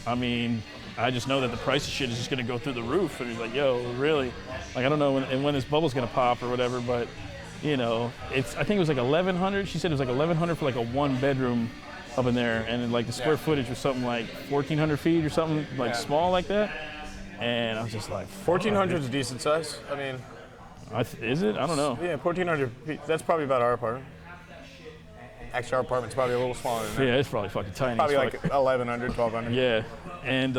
I mean, I just know that the price of shit is just going to go through the roof. And he's like, yo, really? Like, I don't know when this bubble's going to pop or whatever, but, I think it was like 1,100. She said it was like 1,100 for like a one bedroom up in there. And then, like, the square footage was something like 1,400 feet or something, like small like that. And I was just like, 1,400 is a decent size. I mean... is it? I don't know. Yeah, 1,400 feet. That's probably about our apartment. Actually, our apartment's probably a little smaller than that. Yeah, it's probably fucking tiny. Probably like 1,100, 1,200. Yeah, and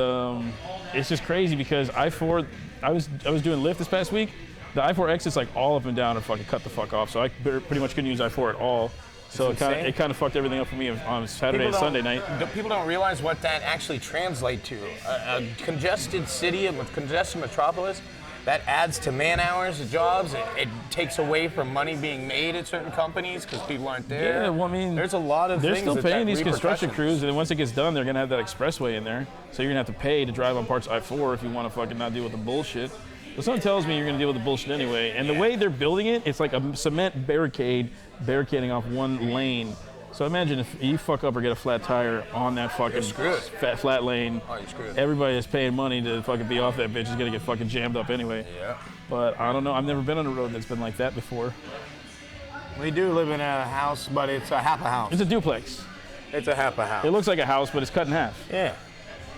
it's just crazy because I was doing Lyft this past week, The I-4 exits like all up and down and fucking cut the fuck off. So I pretty much couldn't use I-4 at all. So it kind of fucked everything up for me on Saturday and Sunday night. People don't realize what that actually translates to. A congested city, a congested metropolis, that adds to man hours, to jobs. It takes away from money being made at certain companies because people aren't there. Yeah, well, I mean, there's a lot of they're things still that paying these construction repercussions. crews, and once it gets done, they're gonna have that expressway in there. So you're gonna have to pay to drive on parts of I-4 if you want to fucking not deal with the bullshit. But someone tells me you're gonna deal with the bullshit anyway. And the way they're building it, it's like a cement barricading off one lane. So imagine if you fuck up or get a flat tire on that fucking flat lane. Oh, you're screwed. Everybody that's paying money to fucking be off that bitch is gonna get fucking jammed up anyway. Yeah. But I don't know. I've never been on a road that's been like that before. We do live in a house, but it's a half a house. It's a duplex. It's a half a house. It looks like a house, but it's cut in half. Yeah.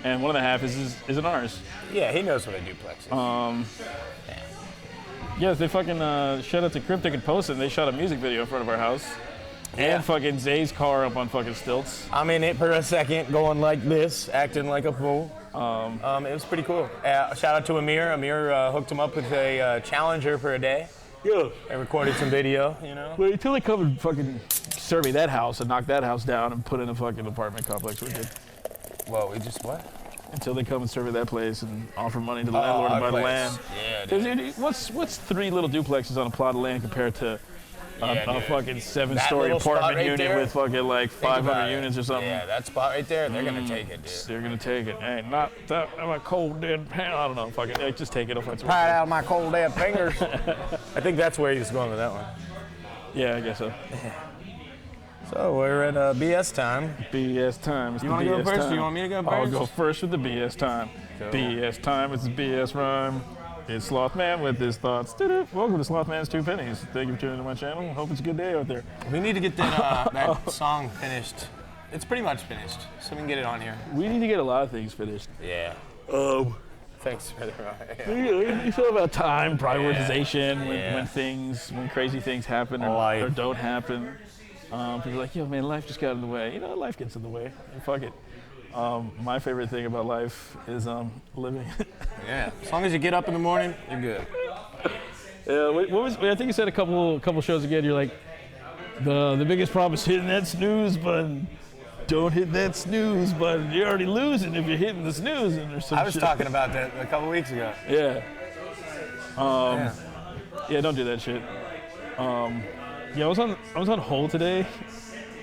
And one of the half isn't ours. Yeah, he knows what a duplex is. Yes, they fucking shout out to Cryptic and Posted. They shot a music video in front of our house. Yeah. And fucking Zay's car up on fucking stilts. I'm in it for a second, going like this, acting like a fool. It was pretty cool. Shout out to Amir. Amir hooked him up with a Challenger for a day. Yeah. I recorded some video, you know. Wait until they come and fucking survey that house and knock that house down and put in a fucking apartment complex with it. Whoa, we just what? Until they come and survey that place and offer money to the landlord to buy the land. Yeah, dude. What's 3 little duplexes on a plot of land compared to a fucking 7-story little spot apartment right unit there? with fucking like 500 units or something? Yeah, that spot right there, they're gonna take it, dude. They're gonna take it. Hey, not that. I'm a cold dead pan. I don't know. Fucking hey, just take it. If it's Pry it out of my cold dead fingers. I think that's where he was going with that one. Yeah, I guess so. So we're at BS time. BS time. It's You the want to go BS first? time. Or you want me to go first? I'll go first with the BS time. Go. BS time. It's the BS rhyme. It's Slothman with his thoughts. Doo-doo. Welcome to Slothman's 2 Pennies. Thank you for tuning into my channel. Hope it's a good day out there. We need to get that song finished. It's pretty much finished, so we can get it on here. We need to get a lot of things finished. Yeah. Thanks for the It's all about time, prioritization, when crazy things happen or don't happen. People are like, yo, man, life just got in the way. You know, life gets in the way. And fuck it. My favorite thing about life is living. Yeah. As long as you get up in the morning, you're good. I think you said a couple shows ago. You're like, the biggest problem is hitting that snooze button. Don't hit that snooze button. You're already losing if you're hitting the snooze or some I was shit. talking about that a couple weeks ago. Yeah. Yeah, don't do that shit. I was on hold today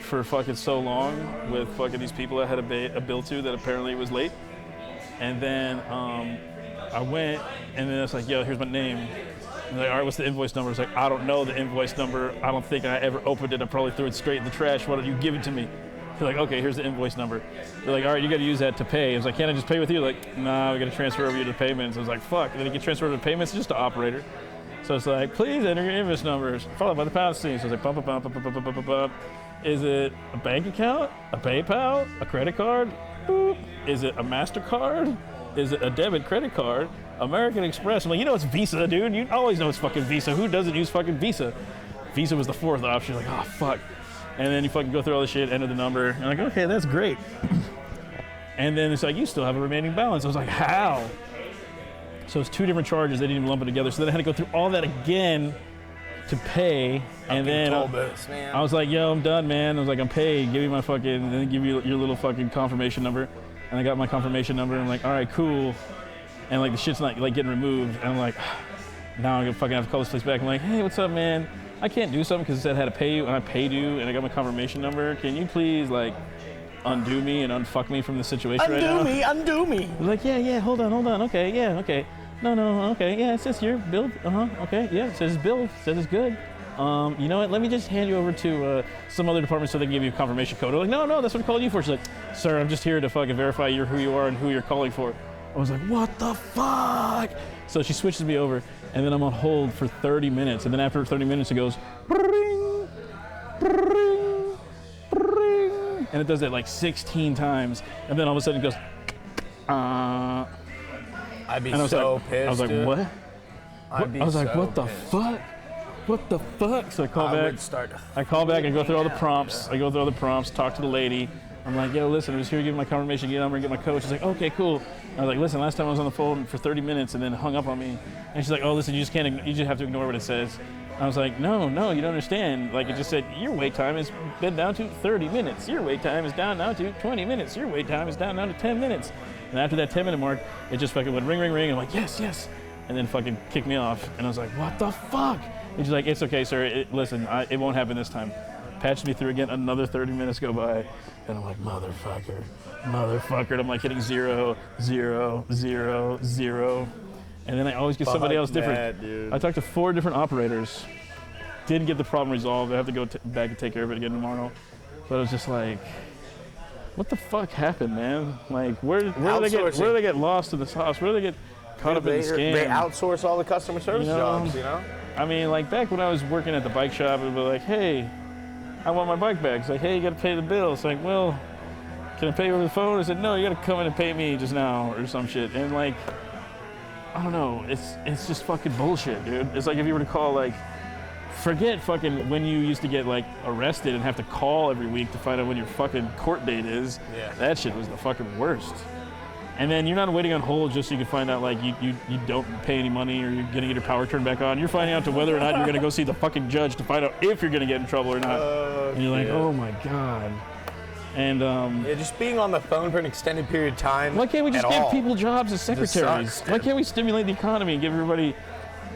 for fucking so long with fucking these people I had a bill to that apparently was late. And then I went and then it's like, yo, here's my name. And they're like, all right, what's the invoice number? It's like, I don't know the invoice number. I don't think I ever opened it. I probably threw it straight in the trash. Why don't you give it to me? They're like, okay, here's the invoice number. They're like, all right, you got to use that to pay. I was like, can't I just pay with you? Like, nah, we got to transfer over you to payments. I was like, fuck. And then you get transferred over to payments, it's just an operator. So it's like, please enter your invoice numbers, followed by the pound sign. So it's like, bump, bump, bump, bump, bump, bump, bump. Is it a bank account, a PayPal, a credit card? Boop. Is it a MasterCard? Is it a debit credit card? American Express. I'm like, you know it's Visa, dude. You always know it's fucking Visa. Who doesn't use fucking Visa? Visa was the 4th option. Like, oh, fuck. And then you fucking go through all the shit, enter the number. And I'm like, okay, that's great. And then it's like, you still have a remaining balance. I was like, how? So it's 2 different charges. They didn't even lump it together. So then I had to go through all that again to pay. And then I was like, yo, I'm done, man. I was like, I'm paid. Give me my fucking, and then give you your little fucking confirmation number. And I got my confirmation number. And I'm like, all right, cool. And like the shit's not like getting removed. And I'm like, now I'm gonna fucking have to call this place back. I'm like, hey, what's up, man? I can't do something because it said I had to pay you, and I paid you, and I got my confirmation number. Can you please like undo me and unfuck me from the situation right now? Undo me. I was like, yeah, hold on. Okay, yeah, okay. No, okay, yeah, it says here, billed. Okay, yeah, it says billed. It says it's good. You know what? Let me just hand you over to some other department so they can give you a confirmation code. I'm like, no, that's what I'm calling you for. She's like, sir, I'm just here to fucking verify who you are and who you're calling for. I was like, what the fuck? So she switches me over, and then I'm on hold for 30 minutes. And then after 30 minutes, it goes, ring, ring, ring. And it does that like 16 times. And then all of a sudden it goes, I'd be so pissed. I was like, dude. what? I was like, what the pissed. fuck? What the fuck? So I call back. Would start. I call back and go through all the prompts. I go through all the prompts, talk to the lady. I'm like, yo, listen, I'm just here to give my confirmation, get over and get my coach. She's like, okay, cool. I was like, listen, last time I was on the phone for 30 minutes and then hung up on me. And she's like, oh, listen, you just have to ignore what it says. I was like, no, you don't understand. Like, it just said, your wait time has been down to 30 minutes. Your wait time is down now to 20 minutes. Your wait time is down now to 10 minutes. And after that 10-minute mark, it just fucking went ring, ring, ring. I'm like, yes. And then fucking kicked me off. And I was like, what the fuck? And she's like, it's okay, sir. Listen, it won't happen this time. Patched me through again. Another 30 minutes go by. And I'm like, motherfucker. And I'm like hitting 0, 0, 0, 0. And then I always get somebody else different. Dude. I talked to 4 different operators. Didn't get the problem resolved. I have to go back and take care of it again tomorrow. But it was just like, what the fuck happened, man? Like, where do they get lost in the sauce? Where do they get caught up in the scam? They outsource all the customer service jobs, you know? I mean, like back when I was working at the bike shop, it would be like, hey, I want my bike back. It's like, hey, you gotta pay the bill. It's like, well, can I pay you over the phone? I said, no, you gotta come in and pay me just now or some shit. And like, I don't know, it's just fucking bullshit, dude. It's like if you were to call, like, forget fucking when you used to get like arrested and have to call every week to find out when your fucking court date is. Yeah. That shit was the fucking worst. And then you're not waiting on hold just so you can find out like you don't pay any money or you're gonna get your power turned back on. You're finding out to whether or not you're gonna go see the fucking judge to find out if you're gonna get in trouble or not. And you're like, oh my God. And just being on the phone for an extended period of time. why can't we just give people jobs as secretaries? Sucks, why can't we stimulate the economy and give everybody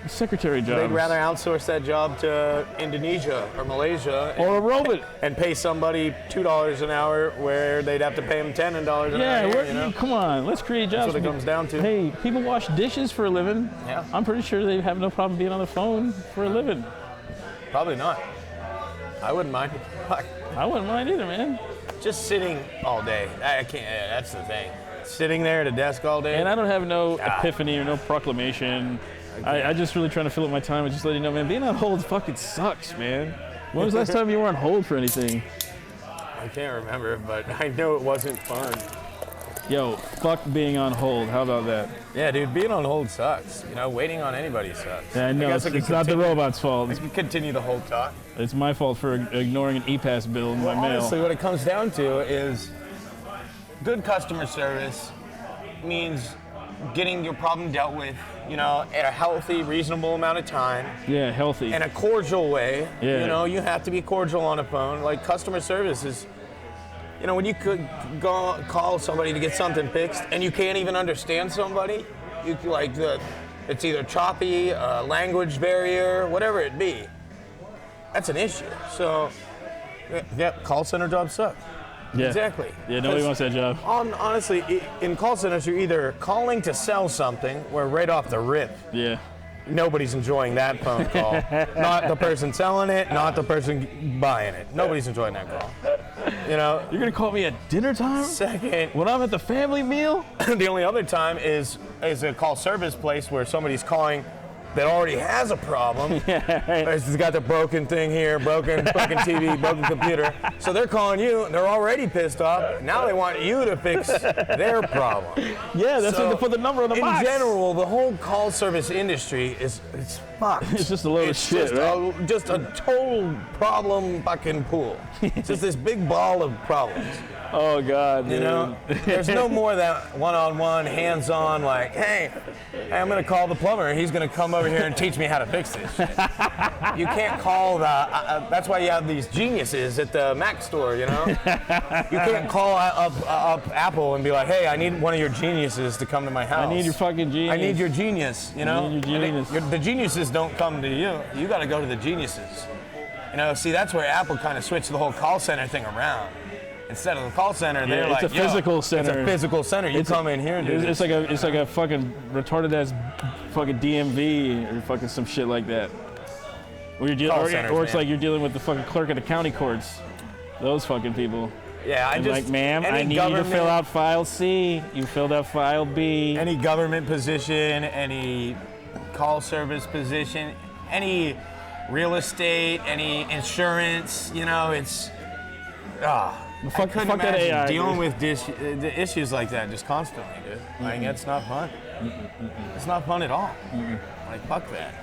secretary jobs? They'd rather outsource that job to Indonesia or Malaysia or a robot and pay somebody $2 an hour where they'd have to pay them $10 an hour. Yeah, you know? come on, let's create jobs. That's what it comes down to. Hey, people wash dishes for a living. Yeah. I'm pretty sure they have no problem being on the phone for a living. Probably not. I wouldn't mind. I wouldn't mind either, man. Just sitting all day. I can't. That's the thing. Sitting there at a desk all day. And I don't have no epiphany or no proclamation. I just really trying to fill up my time and just letting you know, man, being on hold fucking sucks, man. When was the last time you were on hold for anything? I can't remember, but I know it wasn't fun. Yo, fuck being on hold. How about that? Yeah, dude, being on hold sucks. You know, waiting on anybody sucks. Yeah, I know. It's not the robot's fault. We can continue the whole talk. It's my fault for ignoring an e-pass bill in my mail. Honestly, what it comes down to is good customer service means getting your problem dealt with, you know, at a healthy, reasonable amount of time. Yeah, healthy. In a cordial way. Yeah. You know, you have to be cordial on a phone. Like, customer service is, you know, when you could go call somebody to get something fixed and you can't even understand somebody, it's either choppy, language barrier, whatever it be. That's an issue. So, yeah, call center jobs suck. Yeah. Exactly. Yeah, nobody wants that job. Honestly, in call centers, you're either calling to sell something, where right off the rip, Yeah. nobody's enjoying that phone call. Not the person selling it, not the person buying it. Nobody's enjoying that call. You know? You're gonna call me at dinner time? Second, When I'm at the family meal? the only other time is a call service place where somebody's calling that already has a problem. Yeah, right. It's got the broken thing here, broken fucking TV, broken computer. So they're calling you, and they're already pissed off. Now they want you to fix their problem. Yeah, that's So, when they put the number on the box. In general, the whole call service industry it's fucked. It's just a load of shit, right? Just a total problem fucking pool. It's just this big ball of problems. Oh, God, dude. You know, there's no more that one-on-one, hands-on, like, hey, I'm gonna call the plumber. He's gonna come over here and teach me how to fix this shit. You can't call that's why you have these geniuses at the Mac store, you know? You can't call up Apple and be like, hey, I need one of your geniuses to come to my house. I need your fucking genius. I need your genius, you know? I need your genius. The geniuses don't come to you. You gotta go to the geniuses. You know, see, that's where Apple kind of switched the whole call center thing around. Instead of the call center, they're it's like, a physical center. It's a physical center. You come in here and do it's like a fucking retarded ass fucking DMV or fucking some shit like that. Where you're dealing, or it's like you're dealing with the fucking clerk of the county courts. Those fucking people. Yeah, I'm like, ma'am, I need you to fill out file C. You filled out file B. Any government position, any call service position, any real estate, any insurance, you know, it's I couldn't imagine that AI, dealing with the issues like that just constantly, dude. Like, it's not fun. It's not fun at all. Like, fuck that.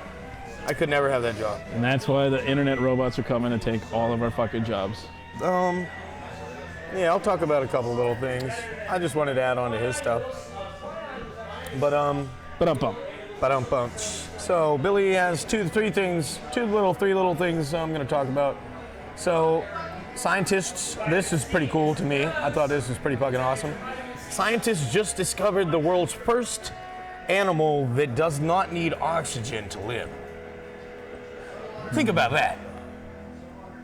I could never have that job. And that's why the internet robots are coming to take all of our fucking jobs. Yeah, I'll talk about a couple little things. I just wanted to add on to his stuff. But So Billy has three little things I'm going to talk about. So scientists, this is pretty cool to me. I thought this was pretty fucking awesome. Scientists just discovered the world's first animal that does not need oxygen to live. Think about that.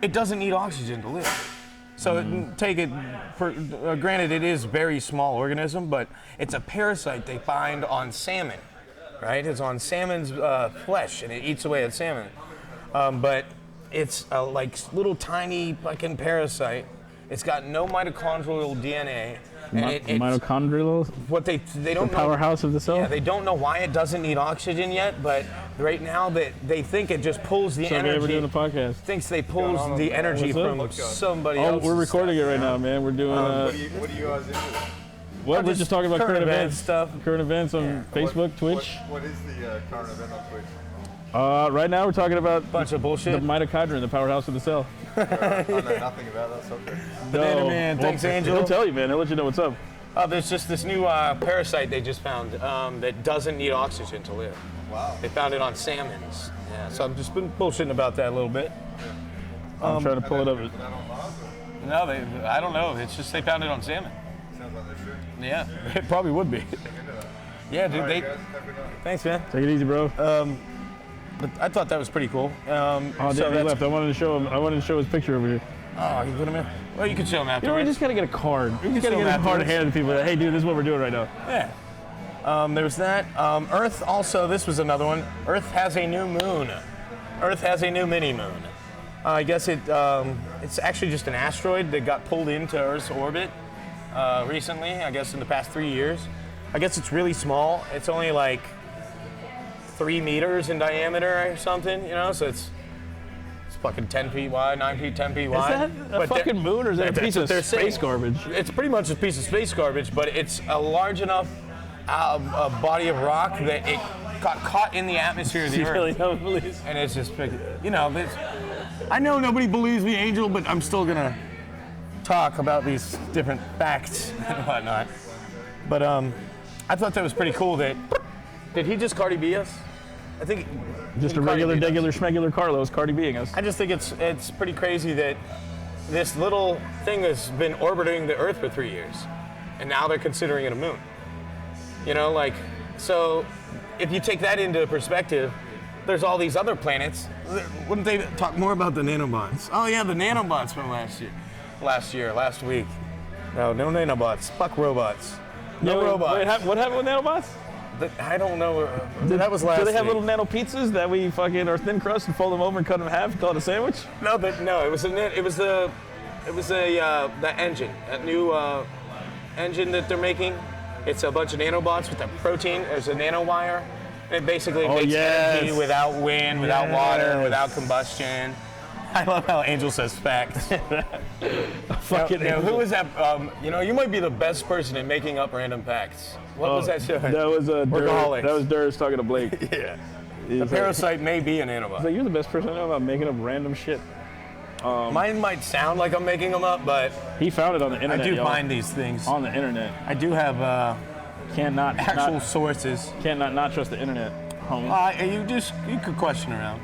It doesn't need oxygen to live. So take it for granted, it is a very small organism, but it's a parasite they find on salmon, right? It's on salmon's flesh, and it eats away at salmon. But it's a little tiny fucking parasite. It's got no mitochondrial DNA. Mitochondrial? What they don't the powerhouse of the cell? Yeah, they don't know why it doesn't need oxygen yet, but right now they think it just pulls the energy. We're doing a podcast. Thinks they pulls the energy from somebody else. We're recording it right now, man. We're doing. What do you guys into? Well, we're just talking about current events stuff. Current events on Facebook, Twitch. What is the current event on Twitch? Right now we're talking about Bunch of bullshit. the mitochondria, the powerhouse of the cell. I know nothing about that subject. Banana Man, thanks, Angel. He'll tell you, man. He'll let you know what's up. There's just this new parasite they just found that doesn't need oxygen to live. Wow. They found it on salmons. Yeah, so I've just been bullshitting about that a little bit. I'm trying to pull it up. Is that on Mars or? No, I don't know. It's just they found it on salmon. Sounds like they should. Yeah, it probably would be. Yeah, dude. Alright, guys, have a good night. Thanks, man. Take it easy, bro. But I thought that was pretty cool. Oh, damn, he left. I wanted to show him. I wanted to show his picture over here. Oh, you put him in? Well, you can show him You know, afterwards. we just gotta get a card. We just gotta show get a him card afterwards. handed to people. That, hey, dude, this is what we're doing right now. Yeah. There was that. Earth also, this was another one. Earth has a new moon. Earth has a new mini moon. I guess it's actually just an asteroid that got pulled into Earth's orbit recently, I guess in the past 3 years. I guess it's really small. It's only like 3 meters in diameter or something, you know, so it's fucking 10 feet wide, 9 feet, 10 feet wide. Is that a fucking moon or is that a piece of space garbage? It's pretty much a piece of space garbage, but it's a large enough body of rock that it got caught in the atmosphere of the Earth. Really don't believe. And it's just, you know, I know nobody believes me, Angel, but I'm still gonna talk about these different facts and whatnot. But I thought that was pretty cool that, did he just Cardi B us? I think Just a regular, schmegular Carlos Cardi Bing us. I just think it's pretty crazy that this little thing has been orbiting the Earth for 3 years, and now they're considering it a moon. You know, like, so if you take that into perspective, there's all these other planets. Wouldn't they talk more about the nanobots? Oh yeah, the nanobots from last week. No nanobots. Fuck robots. No robots. Wait, what happened with nanobots? I don't know. That was last Do they have week. little nano pizzas that we fucking are thin crust and fold them over and cut them in half and call it a sandwich? No, it was the engine, that new engine that they're making. It's a bunch of nanobots with that protein. There's a nanowire. It basically makes energy without wind, without water, without combustion. I love how Angel says facts. Who was that? You might be the best person at making up random facts. What was that show? That was Workaholics. That was Durs talking to Blake. Yeah. The parasite may be a nanobot. Like, you're the best person I know about making up random shit. Mine might sound like I'm making them up, but He found it on the I internet. do y'all. find these things. On the internet. I do have Can't actual sources. not trust the internet, homie. You could question around.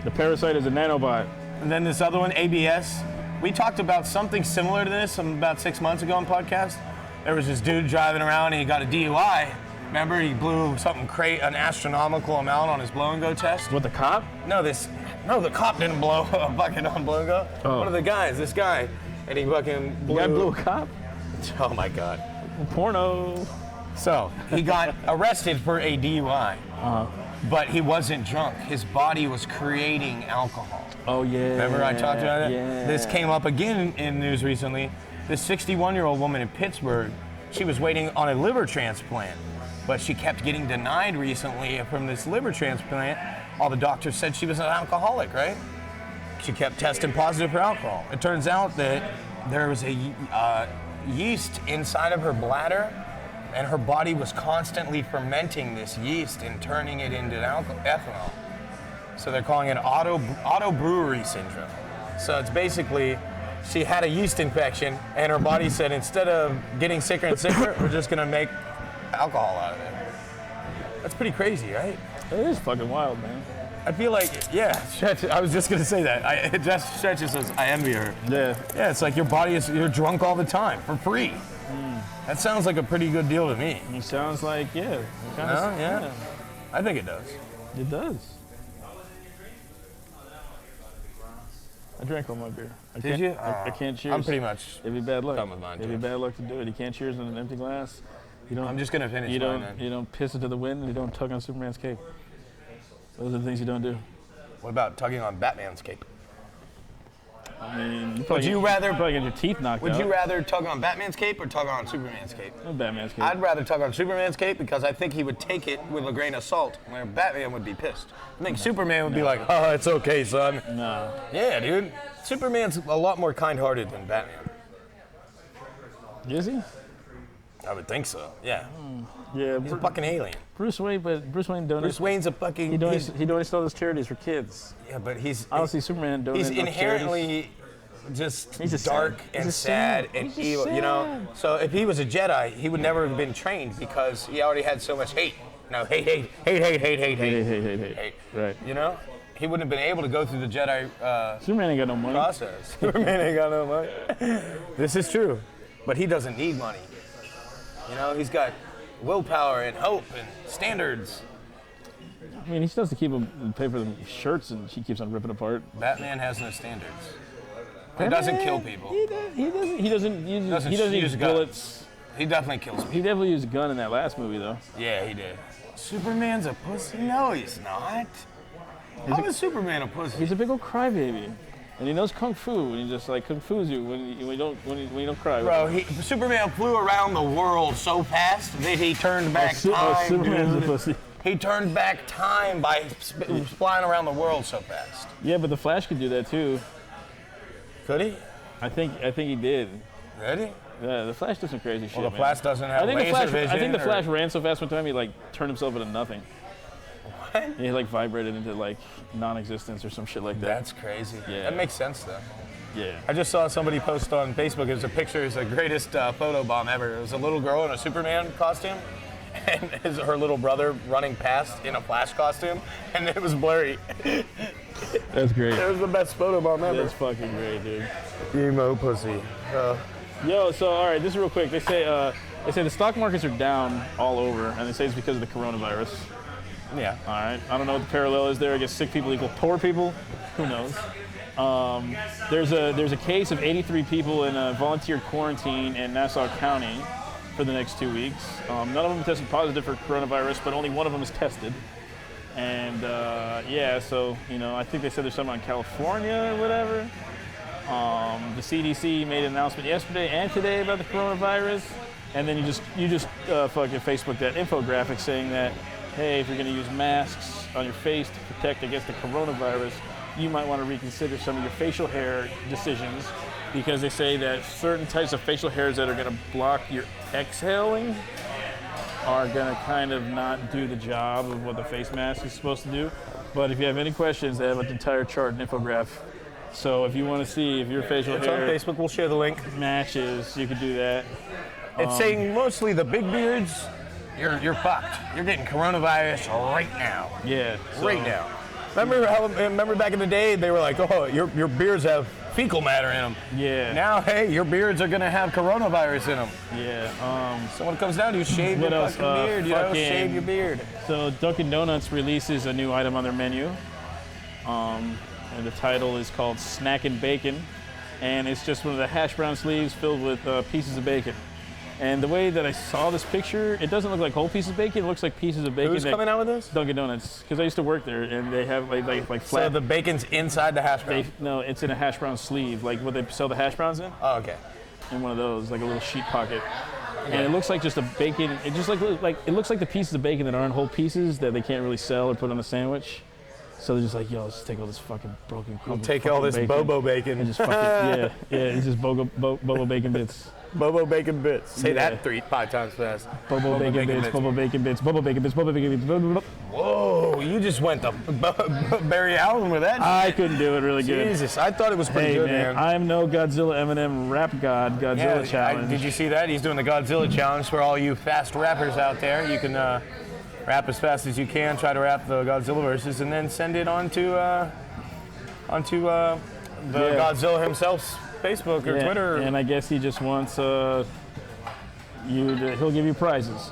The parasite is a nanobot. And then this other one, ABS. We talked about something similar to this about 6 months ago on podcast. There was this dude driving around and he got a DUI. Remember, he blew an astronomical amount on his blow and go test. What, the cop? No, the cop didn't blow a fucking on blow and go. Oh. One of the guys, this guy, and he fucking blew. The guy blew a cop? Oh my God. Porno. So he got arrested for a DUI, but he wasn't drunk. His body was creating alcohol. Oh, yeah. Remember I talked about that? Yeah. This came up again in news recently. This 61-year-old woman in Pittsburgh, she was waiting on a liver transplant, but she kept getting denied recently from this liver transplant. All the doctors said she was an alcoholic, right? She kept testing positive for alcohol. It turns out that there was a yeast inside of her bladder, and her body was constantly fermenting this yeast and turning it into ethanol. So they're calling it auto brewery syndrome. So it's basically she had a yeast infection, and her body said, instead of getting sicker and sicker, we're just gonna make alcohol out of it. That's pretty crazy, right? It is fucking wild, man. I feel like, yeah, Stretch, I was just gonna say that. Stretch says, I envy her. Yeah. Yeah, it's like you're drunk all the time for free. That sounds like a pretty good deal to me. It sounds like, yeah. Yeah. I think it does. It does. I drank all my beer. Did you? I can't cheers. I'm pretty much It'd be bad luck. done with mine, It'd be too. bad luck to do it. You can't cheers in an empty glass. You don't. I'm just gonna finish You mine don't. then. You don't piss into the wind, and you don't tug on Superman's cape. Those are the things you don't do. What about tugging on Batman's cape? I mean, Would you rather? probably get your teeth knocked Would out? you rather tug on Batman's cape or tug on Superman's cape? No Batman's cape. I'd rather tug on Superman's cape because I think he would take it with a grain of salt, where Batman would be pissed. I think Superman would be like, oh, it's okay, son. No. Yeah, dude. Superman's a lot more kind-hearted than Batman. Is he? I would think so. Yeah. Yeah. He's a fucking alien. Bruce Wayne, but Bruce Wayne donates. Bruce Wayne's a fucking. He donates to all those charities for kids. Yeah, but he's. I don't see Superman donating. He's to charities. inherently just He's dark sad. and He's sad sad. and He's just evil, you know? So if he was a Jedi, he would never have been trained because he already had so much hate. No, hate. Hey. Right. You know? He wouldn't have been able to go through the Jedi Superman ain't got no money. process. Superman ain't got no money. This is true. But he doesn't need money. You know, he's got willpower and hope and standards. I mean, he still has to keep him pay for the shirts, and she keeps on ripping apart. Batman has no standards. He doesn't kill people. He doesn't use a gun. bullets. He definitely kills people. He definitely used a gun in that last movie, though. Yeah, he did. Superman's a pussy? No, he's not. How is Superman a pussy? He's a big old crybaby, and he knows kung fu, and he just like kung fu's you when you don't cry. Bro, Superman flew around the world so fast that he turned back time. Superman's dude. a pussy. He turned back time by flying around the world so fast. Yeah, but the Flash could do that too. Could he? I think he did. Ready? Yeah, the Flash does some crazy shit. Well, the man. Flash doesn't have I think laser the Flash. vision. I think the or- Flash ran so fast one time he like turned himself into nothing. What? He like vibrated into like non-existence or some shit like that. That's crazy. Yeah. That makes sense though. Yeah. I just saw somebody post on Facebook. It was a picture. It's the greatest photo bomb ever. It was a little girl in a Superman costume, and her little brother running past in a Flash costume, and it was blurry. That's great. It was the best photo bomb ever. That's fucking great, dude. Emo pussy. Yo, so all right, this is real quick. They say the stock markets are down all over, and they say it's because of the coronavirus. Yeah. All right. I don't know what the parallel is there. I guess sick people equal poor people. Who knows? There's a case of 83 people in a volunteer quarantine in Nassau County for the next 2 weeks. None of them tested positive for coronavirus, but only one of them is tested. And yeah, so I think they said there's some in California or whatever. The CDC made an announcement yesterday and today about the coronavirus, and then you just fucking Facebook that infographic saying that, hey, if you're going to use masks on your face to protect against the coronavirus, you might want to reconsider some of your facial hair decisions, because they say that certain types of facial hairs that are going to block your exhaling are going to kind of not do the job of what the face mask is supposed to do. But if you have any questions, they have an entire chart and infograph. So if you want to see if your facial It's on hair Facebook. We'll share the link. matches, you could do that. It's saying mostly the big beards. You're fucked. You're getting coronavirus right now. Yeah. so- Right now. Remember back in the day, they were like, oh, your beards have fecal matter in them. Yeah. Now, hey, your beards are gonna have coronavirus in them. Yeah. So when it comes down to you, shave What your else? fucking beard. You know, Fucking- shave your beard. So Dunkin' Donuts releases a new item on their menu, and the title is called Snackin' Bacon, and it's just one of the hash brown sleeves filled with pieces of bacon. And the way that I saw this picture, it doesn't look like whole pieces of bacon. It looks like pieces of bacon. Who's coming out with this? Dunkin' Donuts, because I used to work there, and they have like So flat. the bacon's inside the hash brown. No, it's in a hash brown sleeve, like what they sell the hash browns in. Oh, okay. In one of those, like a little sheet pocket. And it looks like just a bacon. It just like it looks like the pieces of bacon that aren't whole pieces that they can't really sell or put on a sandwich. So they're just like, yo, let's take all this fucking broken. We'll take all this bacon Bobo bacon. and just fucking yeah, it's just Bobo bacon bits. Bobo Bacon Bits. Say Yeah. that 5 times fast. Bobo Bacon Bits, Bobo Bacon Bits, Bobo Bacon Bits, Bobo Bacon Bits. Whoa, you just went to Barry Allen with that. I couldn't do it really good. Jesus, I thought it was pretty Hey good, man, I'm no Godzilla Eminem rap god, Godzilla challenge. Did you see that? He's doing the Godzilla challenge for all you fast rappers out there. You can rap as fast as you can, try to rap the Godzilla verses, and then send it onto the Godzilla himself's Facebook or Twitter. And I guess he just wants he'll give you prizes.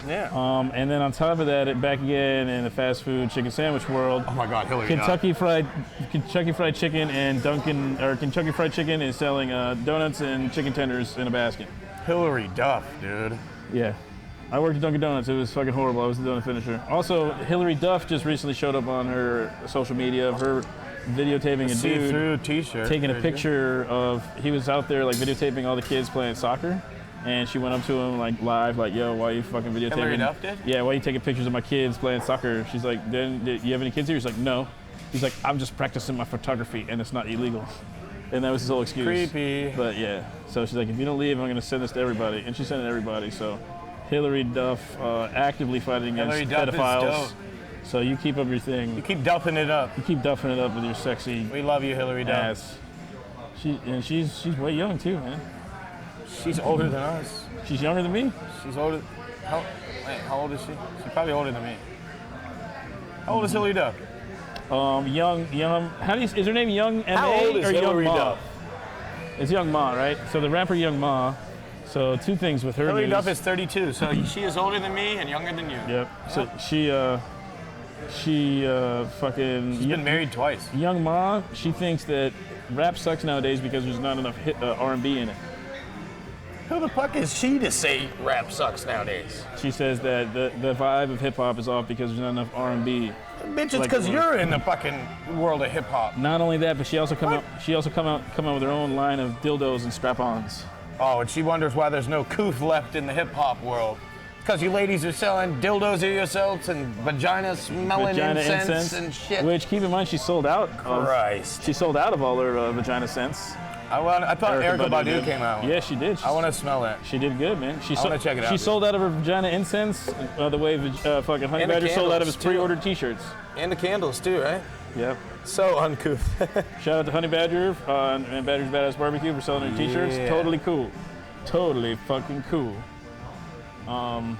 Yeah. And then on top of that, back again in the fast food chicken sandwich world, Oh my God, Hillary. Kentucky Fried Chicken and Kentucky Fried Chicken is selling donuts and chicken tenders in a basket. Hillary Duff, dude. Yeah. I worked at Dunkin' Donuts. It was fucking horrible. I was the donut finisher. Also, Hillary Duff just recently showed up on her social media of her videotaping a dude See-through T-shirt. taking a picture of, he was out there like videotaping all the kids playing soccer. And she went up to him like live, like, yo, why are you fucking videotaping? Hillary Duff did? Yeah, why are you taking pictures of my kids playing soccer? She's like, do you have any kids here? He's like, no. He's like, I'm just practicing my photography and it's not illegal. And that was his whole excuse. Creepy. But yeah, so she's like, if you don't leave, I'm going to send this to everybody. And she sent it to everybody. So Hillary Duff actively fighting against Hillary Duff is pedophiles. dope. So you keep up your thing. You keep duffing it up. You keep duffing it up with your sexy We love you, Hillary Duff. ass. She's way young too, man. She's older than us. She's younger than me. She's older. How old is she? She's probably older than me. How old is Hillary Duff? Young. Is her name Young M.A. How old is or Hillary Young Ma? Duff? It's Young Ma, right? So the rapper Young Ma. So two things with her. Hillary news. Duff is 32, so she is older than me and younger than you. Yep. So she fucking. She's been married twice. Young Ma. She thinks that rap sucks nowadays because there's not enough R&B in it. Who the fuck is she to say rap sucks nowadays? She says that the vibe of hip hop is off because there's not enough R&B. Bitch, it's Like, because you're in the fucking world of hip hop. Not only that, but she also come out with her own line of dildos and strap-ons. Oh, and she wonders why there's no coof left in the hip hop world. Because you ladies are selling dildos to yourselves and vagina smelling incense and shit. Which, keep in mind, she sold out. Christ. She sold out of all her vagina scents. I thought Erykah Badu did. came out. Yeah, she did. I want to smell that. She did good, man. I want to check it out. She dude. sold out of her vagina incense the way fucking Honey And the Badger sold out of candles, his too. pre-ordered T-shirts. And the candles too, right? Yep. So uncouth. Shout out to Honey Badger and Badger's Badass Barbecue for selling their T-shirts. Yeah. Totally cool. Totally fucking cool. And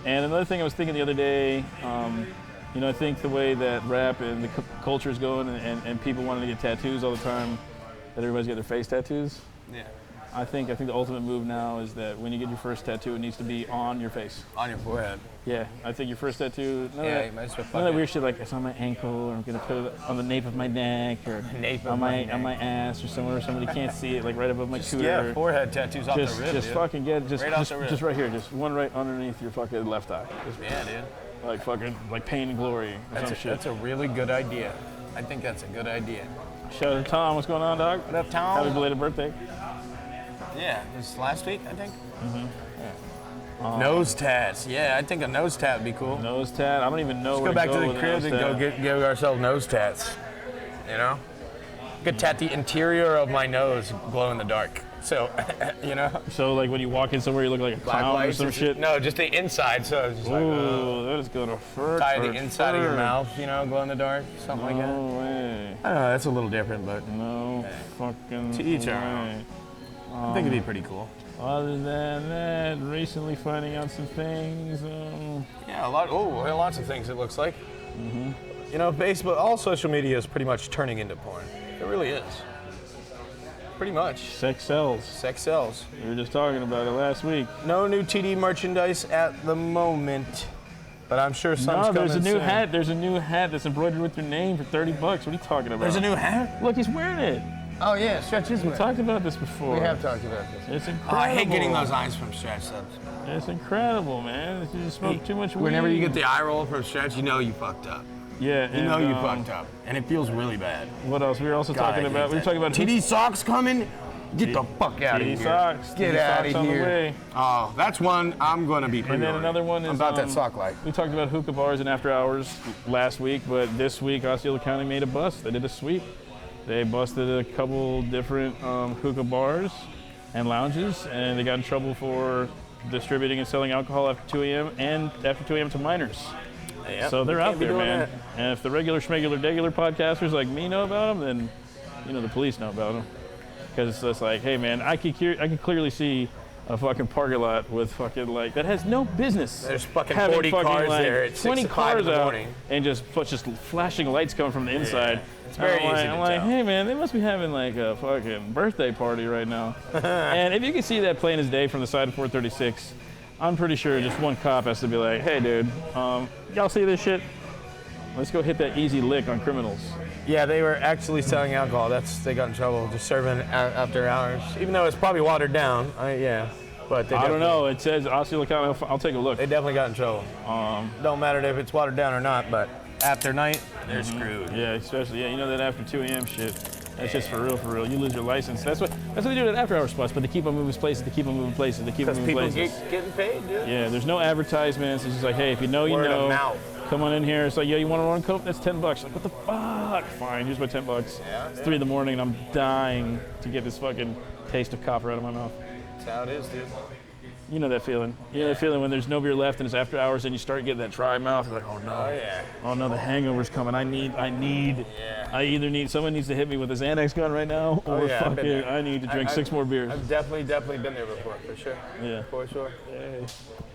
another thing I was thinking the other day, I think the way that rap and the culture is going and people wanting to get tattoos all the time, that everybody's got their face tattoos. Yeah. I think the ultimate move now is that when you get your first tattoo, it needs to be on your face. On your forehead. Yeah, I think your first tattoo, none Yeah, of you might as well that fucking- weird shit like it's on my ankle or I'm gonna put it on the nape of my neck or Nape of on my my ass or somewhere somebody can't see it, like right above my cooter. Yeah, forehead tattoos off Just the rib, just dude. fucking get Right off the rib. just right here, just one right underneath your fucking left eye. Just Yeah, dude. like fucking like pain and glory or some shit. That's a really good idea. I think that's a good idea. Shout out to Tom, what's going on, dog? What up, Tom? Happy belated birthday. Yeah, it was last week, I think. Mm-hmm. Yeah. Nose tats. Yeah, I think a nose tat would be cool. Nose tat. I don't even know Let's where go back to the with a crib nose and go tat. give ourselves nose tats. You know? Could tat the interior of my nose glow in the dark. So, So like when you walk in somewhere, you look like a black clown or lights some and shit. No, just the inside. So it's just like, Ooh, that is gonna hurt. tie the inside of your mouth, glow in the dark, something like that. No way. I don't know, that's a little different, but No fucking To each our way. I think it'd be pretty cool. Other than that, recently finding out some things. Yeah, lots of things it looks like. Facebook, all social media is pretty much turning into porn. It really is. Pretty much. Sex sells. Sex sells. We were just talking about it last week. No new TD merchandise at the moment, but I'm sure some's No, there's a coming new soon. hat. There's a new hat that's embroidered with your name for $30. What are you talking about? There's a new hat? Look, he's wearing it. Oh yeah, Stretch is We talked about this before. We have talked about this. It's incredible. Oh, I hate getting those eyes from Stretch subs. It's incredible, man. You just smoke too much weed. Whenever you get the eye roll from Stretch, you know you fucked up. Yeah, You know you fucked up, and it feels really bad. What else? We were also God, I talking hate about. We were that. talking about TD socks coming. Get the fuck out of here. TD socks. Get TD out socks of on the here. way. Oh, that's one I'm gonna be. And then another one is about that sock life. We talked about hookah bars and after hours last week, but this week Osceola County made a bust. They did a sweep. They busted a couple different hookah bars, and lounges, and they got in trouble for distributing and selling alcohol after 2 a.m. and after 2 a.m. to minors. Yep, So they're you out can't be there, doing man. that. And if the regular schmegular podcasters like me know about them, then the police know about them. Because it's like, hey man, I can clearly see a fucking parking lot with fucking like that has no business. There's fucking having 40 cars like, there at 20 6 to 5 cars in the out morning. and just flashing lights coming from the inside. It's very I'm easy to like, tell. hey man, they must be having like a fucking birthday party right now. And if you can see that plain as day from the side of 436, I'm pretty sure just one cop has to be like, hey dude, y'all see this shit? Let's go hit that easy lick on criminals. Yeah, they were actually selling alcohol. They got in trouble just serving after hours, even though it's probably watered down. But they I don't definitely- know. It says Osceola County. I'll take a look. They definitely got in trouble. Don't matter if it's watered down or not, but after night, they're screwed. Yeah, especially you know that after 2 a.m. shit. That's just for real, for real. You lose your license. That's what they do at after-hour spots. But they keep on moving places. They keep on moving places. They keep on Because moving people places. getting paid, dude. Yeah, there's no advertisements. It's just like, hey, if you know, you Word of know. mouth. Come on in here. It's like, yo, you want a run coke? That's $10. Like, what the fuck? Fine, here's my $10. Yeah, It's 3 a.m. and I'm dying to get this fucking taste of copper out of my mouth. That's how it is, dude. You know that feeling. You know that feeling when there's no beer left and it's after hours and you start getting that dry mouth. You're like, oh no. Oh, yeah. Oh no, the hangover's coming. I either need, someone needs to hit me with a Xanax gun right now, or yeah, I've been fucking, there. I need to drink 6 more beers. I've definitely been there before, for sure. Yeah. For sure. Hey.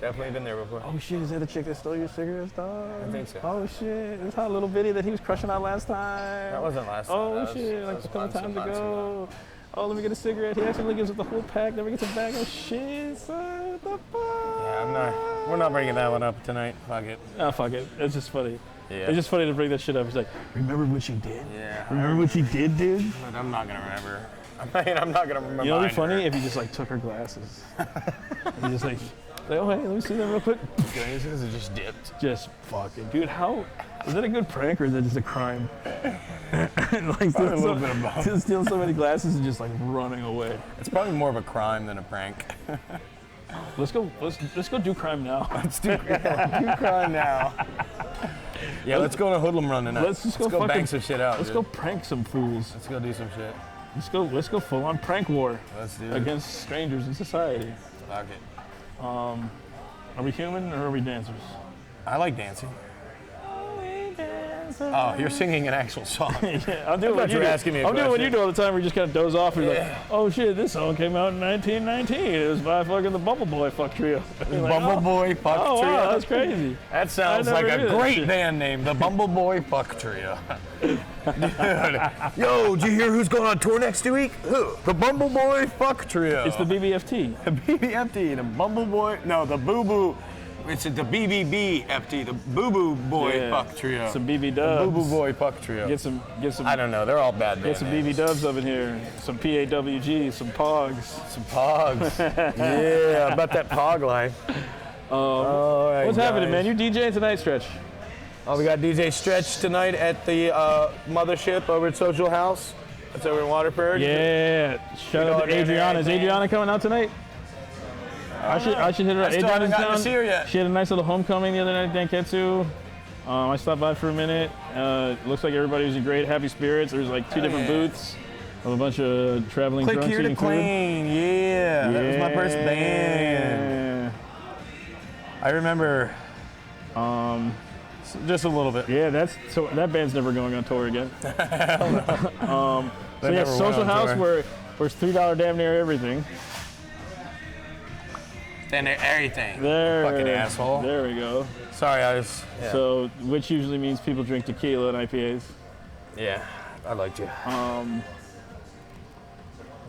Definitely been there before. Oh shit, is that the chick that stole your cigarettes, dog? I think so. Oh shit, this hot little bitty that he was crushing on last time. That wasn't last time. Oh That was- shit, that like was a couple months and times months ago. Oh, let me get a cigarette. He actually gives us the whole pack, never gets a bag. Oh shit, son, what the fuck? Yeah, we're not bringing that one up tonight. Fuck it. Oh, fuck it. It's just funny. Yeah. It's just funny to bring that shit up. It's like, remember what you did? Yeah. Remember what you did, dude? But I'm not gonna remember. I'm not gonna remember. You know what'd be either. funny? If you just like took her glasses. You just like, oh hey, let me see them real quick. Glasses are just dipped. Just fucking, dude, how, is that a good prank or is that just a crime? Like Probably a little bit of both. to steal so many glasses and just like running away. It's probably more of a crime than a prank. Let's go do crime now. Let's do crime now. Yeah, let's go on a hoodlum run tonight. Let's just go bang fucking- some shit out. Let's dude. go prank some fools. Let's go do some shit. Let's go full on prank war Let's do it. against strangers in society. Fuck it. Are we human or are we dancers? I like dancing. Oh, you're singing an actual song. Yeah, I'm doing thought what you you were do. asking me a I'm doing what question. you do all the time where you just kind of doze off and you're Yeah. like, oh shit, this song came out in 1919. It was by fucking the Bumble Boy Fuck Trio. You're like, Bumble Boy Fuck oh, Trio. wow, that's crazy. That sounds I like never a knew that great shit. band name, the Bumble Boy Fuck Trio. Dude. Yo, did you hear who's going on tour next week? Who? The Bumble Boy Fuck Trio. It's the BBFT. The BBFT, the Bumble Boy, no, the Boo Boo. It's the BBBFT, the Boo Boo Boy Yeah. Fuck Trio. Some BB Boo Boo dubs. Boy Fuck Trio. Get some I don't know, they're all bad band get some names. BB dubs up in here. Some PAWG, some Pogs. Some Pogs. Yeah, about that Pog life. All right, What's happening, man? guys. You DJing tonight, Stretch? Oh, we got DJ Stretch tonight at the Mothership over at Social House. That's over in Waterford. Yeah. Shout out to know, Adriana. Is man. Adriana coming out tonight? I should hit her up. I still haven't Adriana's gotten to down. see her yet. She had a nice little homecoming the other night at Danketsu. I stopped by for a minute. Looks like everybody was in great happy spirits. There's like 2 different yeah. booths of a bunch of traveling Click drunks here to eating food. clean. Yeah, that was my first band. Yeah. I remember just a little bit. Yeah, that band's never going on tour again. So yeah, never went Social on House tour. where it's $3 damn near everything. Then everything. There, Fucking asshole. There we go. Sorry, I was. Yeah. So, which usually means people drink tequila and IPAs. Yeah, I liked you. And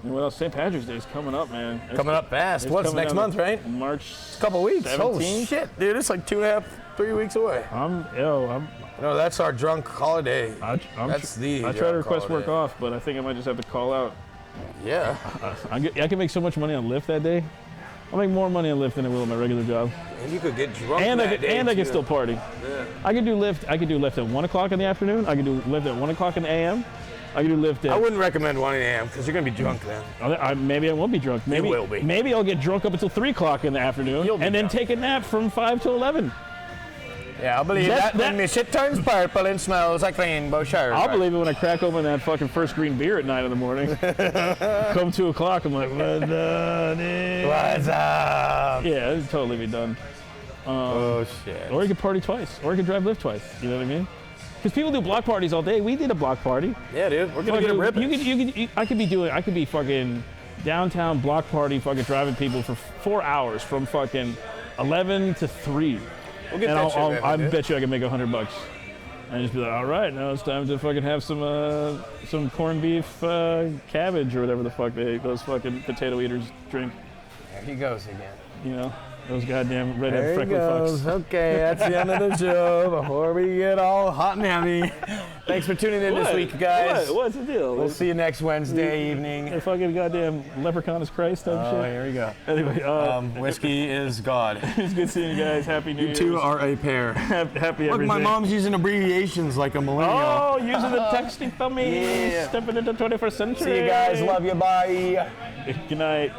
what else? St. Patrick's Day is coming up, man. It's Coming up fast. it's What's coming next up month, right? March. Couple weeks. Holy 17th? shit, dude! It's like 2.5, 3 weeks away. No, No, that's our drunk holiday. I That's the I try to drunk request work holiday. off, but I think I might just have to call out. Yeah. I can make so much money on Lyft that day. I'll make more money on Lyft than I will on my regular job. And you could get drunk. And I that can, day, and I can too. still party. Yeah. I can do Lyft at 1 o'clock in the afternoon. I can do Lyft at 1 o'clock in the AM. I can do Lyft I at. wouldn't recommend 1 a.m. because you're gonna be drunk then. Maybe I won't be drunk. Maybe will be. Maybe I'll get drunk up until 3 o'clock in the afternoon You'll be and then drunk. take a nap from 5 to 11. Yeah, I'll believe that when my shit turns purple and smells like rainbow sherbet. I'll believe it when I crack open that fucking first green beer at 9 in the morning. Come 2 o'clock, I'm like, what's up, dude? What's up? Yeah, it'd totally be done. Oh shit. Or you could party twice, or you could drive Lyft twice. You know what I mean? Because people do block parties all day. We did a block party. Yeah, dude, we're gonna get a ripping. I could be fucking downtown block party, fucking driving people for 4 hours from fucking 11 to 3. We'll get And that shit ripping, I dude. bet you I can make $100. And just be like, all right, now it's time to fucking have some corned beef cabbage or whatever the fuck those fucking potato eaters drink. There he goes again. You know, those goddamn redhead There he freckly goes. fucks. Okay, that's the end of the show. Before we get all hot and heavy, thanks for tuning in this week, guys. What's the deal? We'll see you next Wednesday evening. The fucking goddamn leprechaun is Christ type Oh, shit. here we go. Anyway, Whiskey is God. it's good seeing you guys. Happy New Year. You two are a pair. Happy Look, everything. my mom's using abbreviations like a millennial. Oh, using the texting thummy. Yeah. Stepping into 21st century. See you guys. Love you. Bye. Good night.